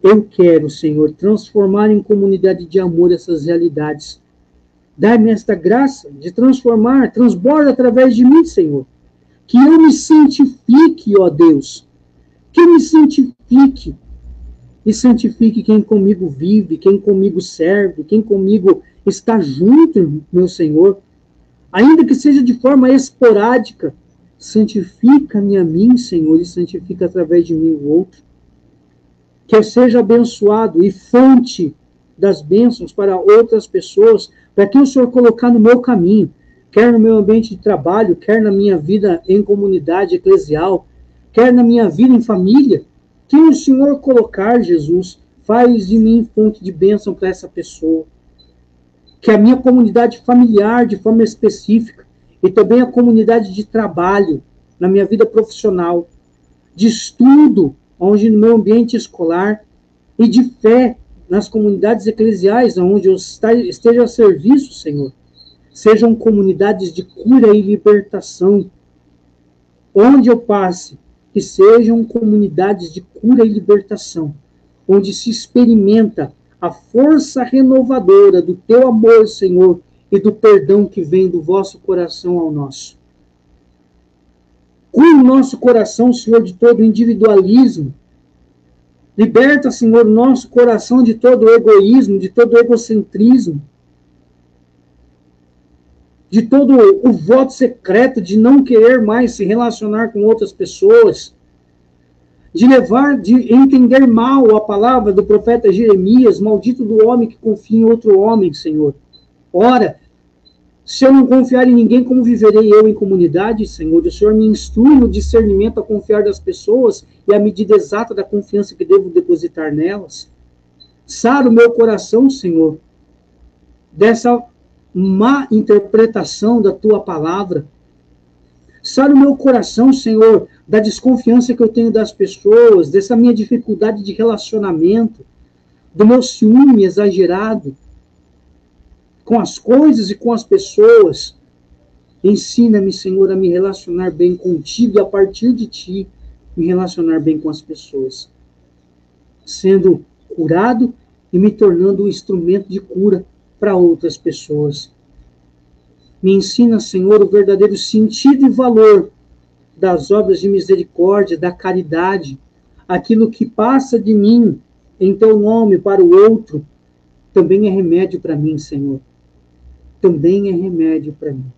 eu quero, Senhor, transformar em comunidade de amor essas realidades. Dá-me esta graça de transformar, transborda através de mim, Senhor. Que eu me santifique, ó Deus. Que eu me santifique. E santifique quem comigo vive, quem comigo serve, quem comigo está junto, meu Senhor. Ainda que seja de forma esporádica, santifica-me a mim, Senhor, e santifica através de mim o outro. Que eu seja abençoado e fonte das bênçãos para outras pessoas, para quem o Senhor colocar no meu caminho, quer no meu ambiente de trabalho, quer na minha vida em comunidade eclesial, quer na minha vida em família. Quem o Senhor colocar, Jesus, faz de mim fonte de bênção para essa pessoa. Que a minha comunidade familiar, de forma específica, e também a comunidade de trabalho, na minha vida profissional, de estudo, onde no meu ambiente escolar, e de fé, nas comunidades eclesiais, onde eu esteja a serviço, Senhor, sejam comunidades de cura e libertação. Onde eu passe, que sejam comunidades de cura e libertação, onde se experimenta a força renovadora do teu amor, Senhor, e do perdão que vem do vosso coração ao nosso. Cura o nosso coração, Senhor, de todo individualismo. Liberta, Senhor, o nosso coração de todo egoísmo, de todo egocentrismo, de todo o voto secreto de não querer mais se relacionar com outras pessoas, de entender mal a palavra do profeta Jeremias, maldito do homem que confia em outro homem, Senhor. Ora, se eu não confiar em ninguém, como viverei eu em comunidade, Senhor? O Senhor me instrui no discernimento a confiar das pessoas e a medida exata da confiança que devo depositar nelas. Sara o meu coração, Senhor, dessa má interpretação da tua palavra. Sara o meu coração, Senhor, da desconfiança que eu tenho das pessoas, dessa minha dificuldade de relacionamento, do meu ciúme exagerado com as coisas e com as pessoas. Ensina-me, Senhor, a me relacionar bem contigo e a partir de ti me relacionar bem com as pessoas, sendo curado e me tornando um instrumento de cura para outras pessoas. Me ensina, Senhor, o verdadeiro sentido e valor das obras de misericórdia, da caridade, aquilo que passa de mim em teu nome para o outro, também é remédio para mim, Senhor. Também é remédio para mim.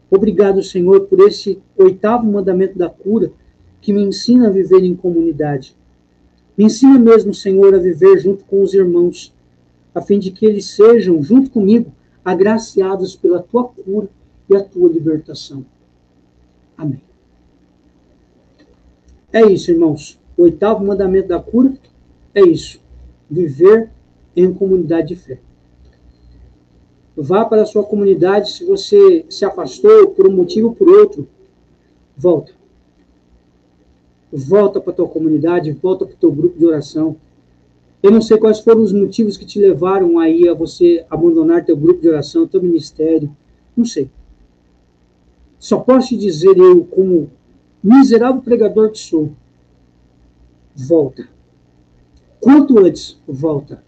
Obrigado, Senhor, por esse 8º mandamento da cura, que me ensina a viver em comunidade. Me ensina mesmo, Senhor, a viver junto com os irmãos, a fim de que eles sejam, junto comigo, agraciados pela tua cura e a tua libertação. Amém. É isso, irmãos. O 8º mandamento da cura é isso. Viver em comunidade de fé. Vá para a sua comunidade. Se você se afastou por um motivo ou por outro, volta. Volta para a tua comunidade, volta para o teu grupo de oração. Eu não sei quais foram os motivos que te levaram aí a você abandonar teu grupo de oração, teu ministério. Não sei. Só posso te dizer, eu, como miserável pregador que sou, volta. Quanto antes, volta.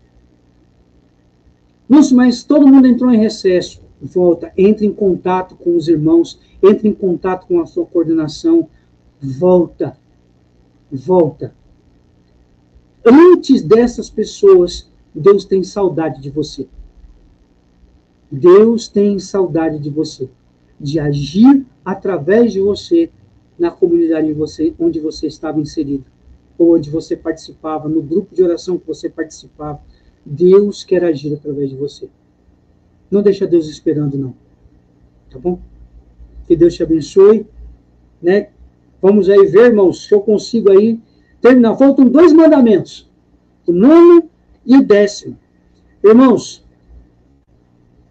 Nossa, mas todo mundo entrou em recesso. Volta. Entre em contato com os irmãos. Entre em contato com a sua coordenação. Volta. Volta. Antes dessas pessoas, Deus tem saudade de você. Deus tem saudade de você. De agir através de você na comunidade onde você estava inserido. Ou onde você participava, no grupo de oração que você participava. Deus quer agir através de você. Não deixa Deus esperando, não. Tá bom? Que Deus te abençoe. Né? Vamos aí ver, irmãos, se eu consigo aí terminar. Faltam 2 mandamentos. O 9º e o 10º. Irmãos,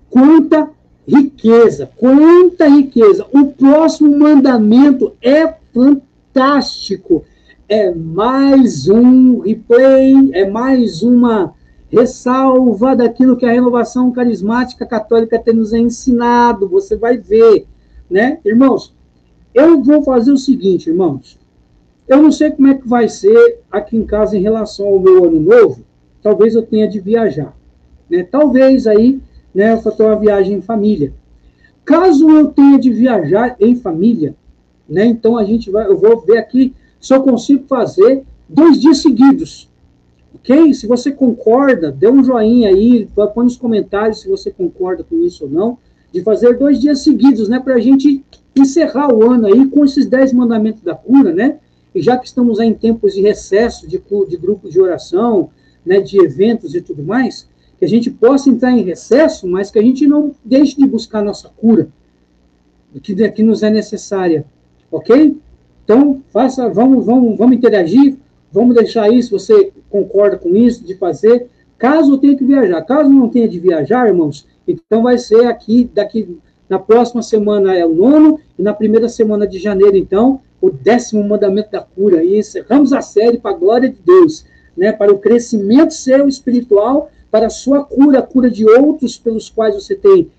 quanta riqueza. Quanta riqueza. O próximo mandamento é fantástico. É mais um replay, é mais uma ressalva daquilo que a renovação carismática católica tem nos ensinado. Você vai ver, né? Irmãos, eu vou fazer o seguinte, irmãos. Eu não sei como é que vai ser aqui em casa em relação ao meu ano novo. Talvez eu tenha de viajar, né? Talvez aí, né, eu fazer uma viagem em família. Caso eu tenha de viajar em família, né? Então eu vou ver aqui se eu consigo fazer 2 dias seguidos, ok? Se você concorda, dê um joinha aí, põe nos comentários se você concorda com isso ou não, de fazer 2 dias seguidos, né? Para a gente encerrar o ano aí com esses 10 mandamentos da cura, né? E já que estamos aí em tempos de recesso, de grupos de oração, né, de eventos e tudo mais, que a gente possa entrar em recesso, mas que a gente não deixe de buscar a nossa cura, que nos é necessária, ok? Então, vamos interagir, vamos deixar aí, se você concorda com isso, de fazer. Caso eu tenha que viajar, caso não tenha de viajar, irmãos, então vai ser na próxima semana é o 9º, e na primeira semana de janeiro, então, o 10º mandamento da cura. E encerramos a série para a glória de Deus, né, para o crescimento seu espiritual, para a sua cura, a cura de outros pelos quais você tem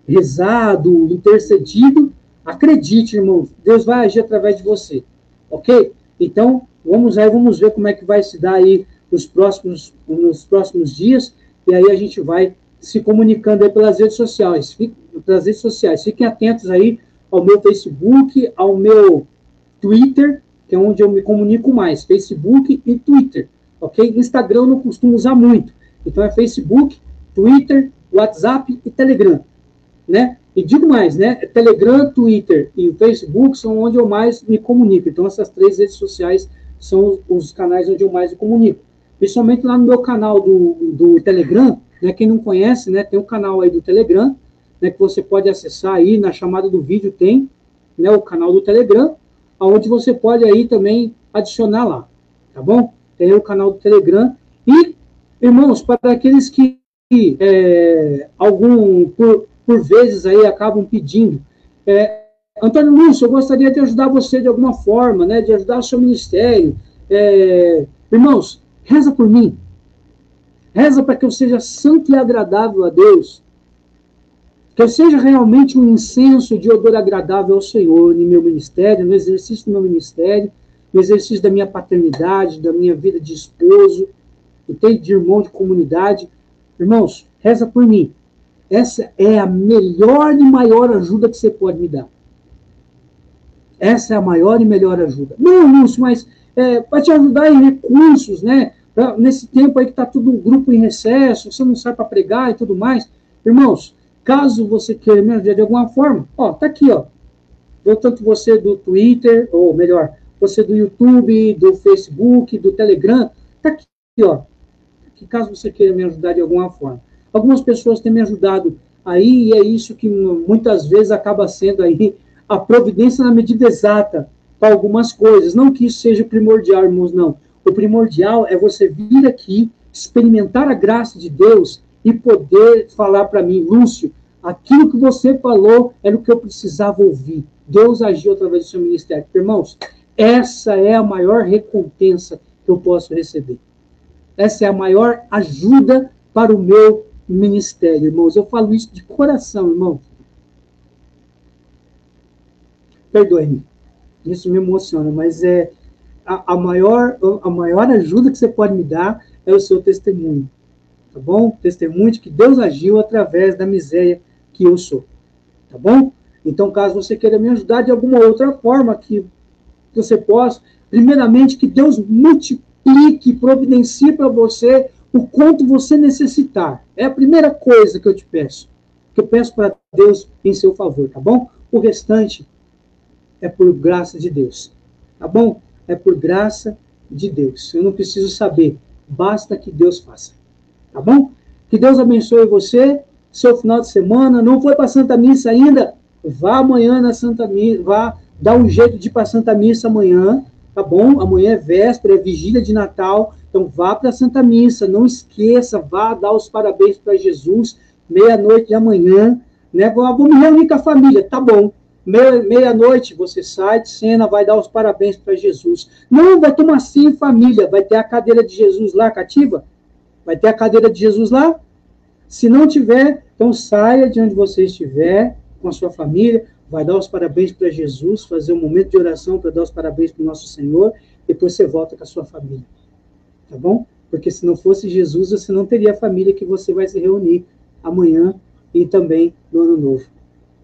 rezado, intercedido. Acredite, irmão, Deus vai agir através de você, ok? Então, vamos ver como é que vai se dar aí nos próximos dias, e aí a gente vai se comunicando aí pelas redes sociais. Fiquem atentos aí ao meu Facebook, ao meu Twitter, que é onde eu me comunico mais, Facebook e Twitter, ok? Instagram eu não costumo usar muito, então é Facebook, Twitter, WhatsApp e Telegram, né? E digo mais, né? Telegram, Twitter e o Facebook são onde eu mais me comunico. Então, essas 3 redes sociais são os canais onde eu mais me comunico. Principalmente lá no meu canal do Telegram, né? Quem não conhece, né? Tem um canal aí do Telegram, né? Que você pode acessar aí, na chamada do vídeo tem, né? O canal do Telegram, onde você pode aí também adicionar lá, tá bom? Tem o canal do Telegram. E, irmãos, para aqueles que por vezes aí acabam pedindo, Antônio Lúcio, eu gostaria de ajudar você de alguma forma, né, de ajudar o seu ministério. Irmãos, reza por mim. Reza para que eu seja santo e agradável a Deus. Que eu seja realmente um incenso de odor agradável ao Senhor no meu ministério, no exercício do meu ministério, no exercício da minha paternidade, da minha vida de esposo, de irmão de comunidade. Irmãos, reza por mim. Essa é a melhor e maior ajuda que você pode me dar. Essa é a maior e melhor ajuda. Não, Lúcio, mas para te ajudar em recursos, né? Nesse tempo aí que está tudo um grupo em recesso, você não sai para pregar e tudo mais. Irmãos, caso você queira me ajudar de alguma forma, tá aqui, eu tanto você do Twitter, ou melhor, você do YouTube, do Facebook, do Telegram, tá aqui, que caso você queira me ajudar de alguma forma. Algumas pessoas têm me ajudado aí, e é isso que muitas vezes acaba sendo aí a providência na medida exata para algumas coisas. Não que isso seja primordial, irmãos, não. O primordial é você vir aqui, experimentar a graça de Deus e poder falar para mim, Lúcio, aquilo que você falou era o que eu precisava ouvir. Deus agiu através do seu ministério. Irmãos, essa é a maior recompensa que eu posso receber. Essa é a maior ajuda para o meu ministério, irmãos. Eu falo isso de coração, irmão. Perdoe-me. Isso me emociona, mas a maior ajuda que você pode me dar é o seu testemunho. Tá bom? Testemunho de que Deus agiu através da miséria que eu sou. Tá bom? Então, caso você queira me ajudar de alguma outra forma que você possa, primeiramente que Deus multiplique, providencie para você o quanto você necessitar. É a primeira coisa que eu te peço. Que eu peço para Deus em seu favor, tá bom? O restante é por graça de Deus. Tá bom? É por graça de Deus. Eu não preciso saber. Basta que Deus faça. Tá bom? Que Deus abençoe você, seu final de semana. Não foi para Santa Missa ainda? Vá amanhã na Santa Missa. Vá dar um jeito de ir para Santa Missa amanhã. Tá bom? Amanhã é véspera, é vigília de Natal. Então vá para a Santa Missa. Não esqueça, vá dar os parabéns para Jesus. Meia-noite de amanhã. Né? Vou me reunir com a família. Tá bom. Meia-noite, você sai de cena, vai dar os parabéns para Jesus. Não, vai tomar sim família. Vai ter a cadeira de Jesus lá, cativa? Vai ter a cadeira de Jesus lá? Se não tiver, então saia de onde você estiver, com a sua família, vai dar os parabéns para Jesus, fazer um momento de oração para dar os parabéns para o nosso Senhor, depois você volta com a sua família. Tá bom? Porque se não fosse Jesus, você não teria a família que você vai se reunir amanhã e também no Ano Novo.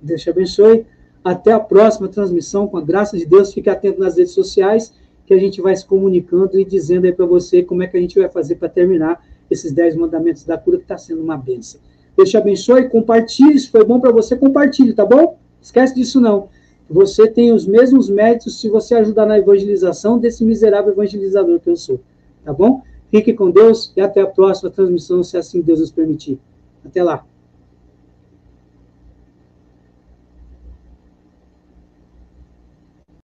Deus te abençoe. Até a próxima transmissão, com a graça de Deus. Fique atento nas redes sociais, que a gente vai se comunicando e dizendo aí para você como é que a gente vai fazer para terminar esses 10 mandamentos da cura, que está sendo uma bênção. Deus te abençoe, compartilhe, se foi bom para você, compartilhe, tá bom? Esquece disso não. Você tem os mesmos méritos se você ajudar na evangelização desse miserável evangelizador que eu sou, tá bom? Fique com Deus e até a próxima transmissão, se assim Deus nos permitir. Até lá.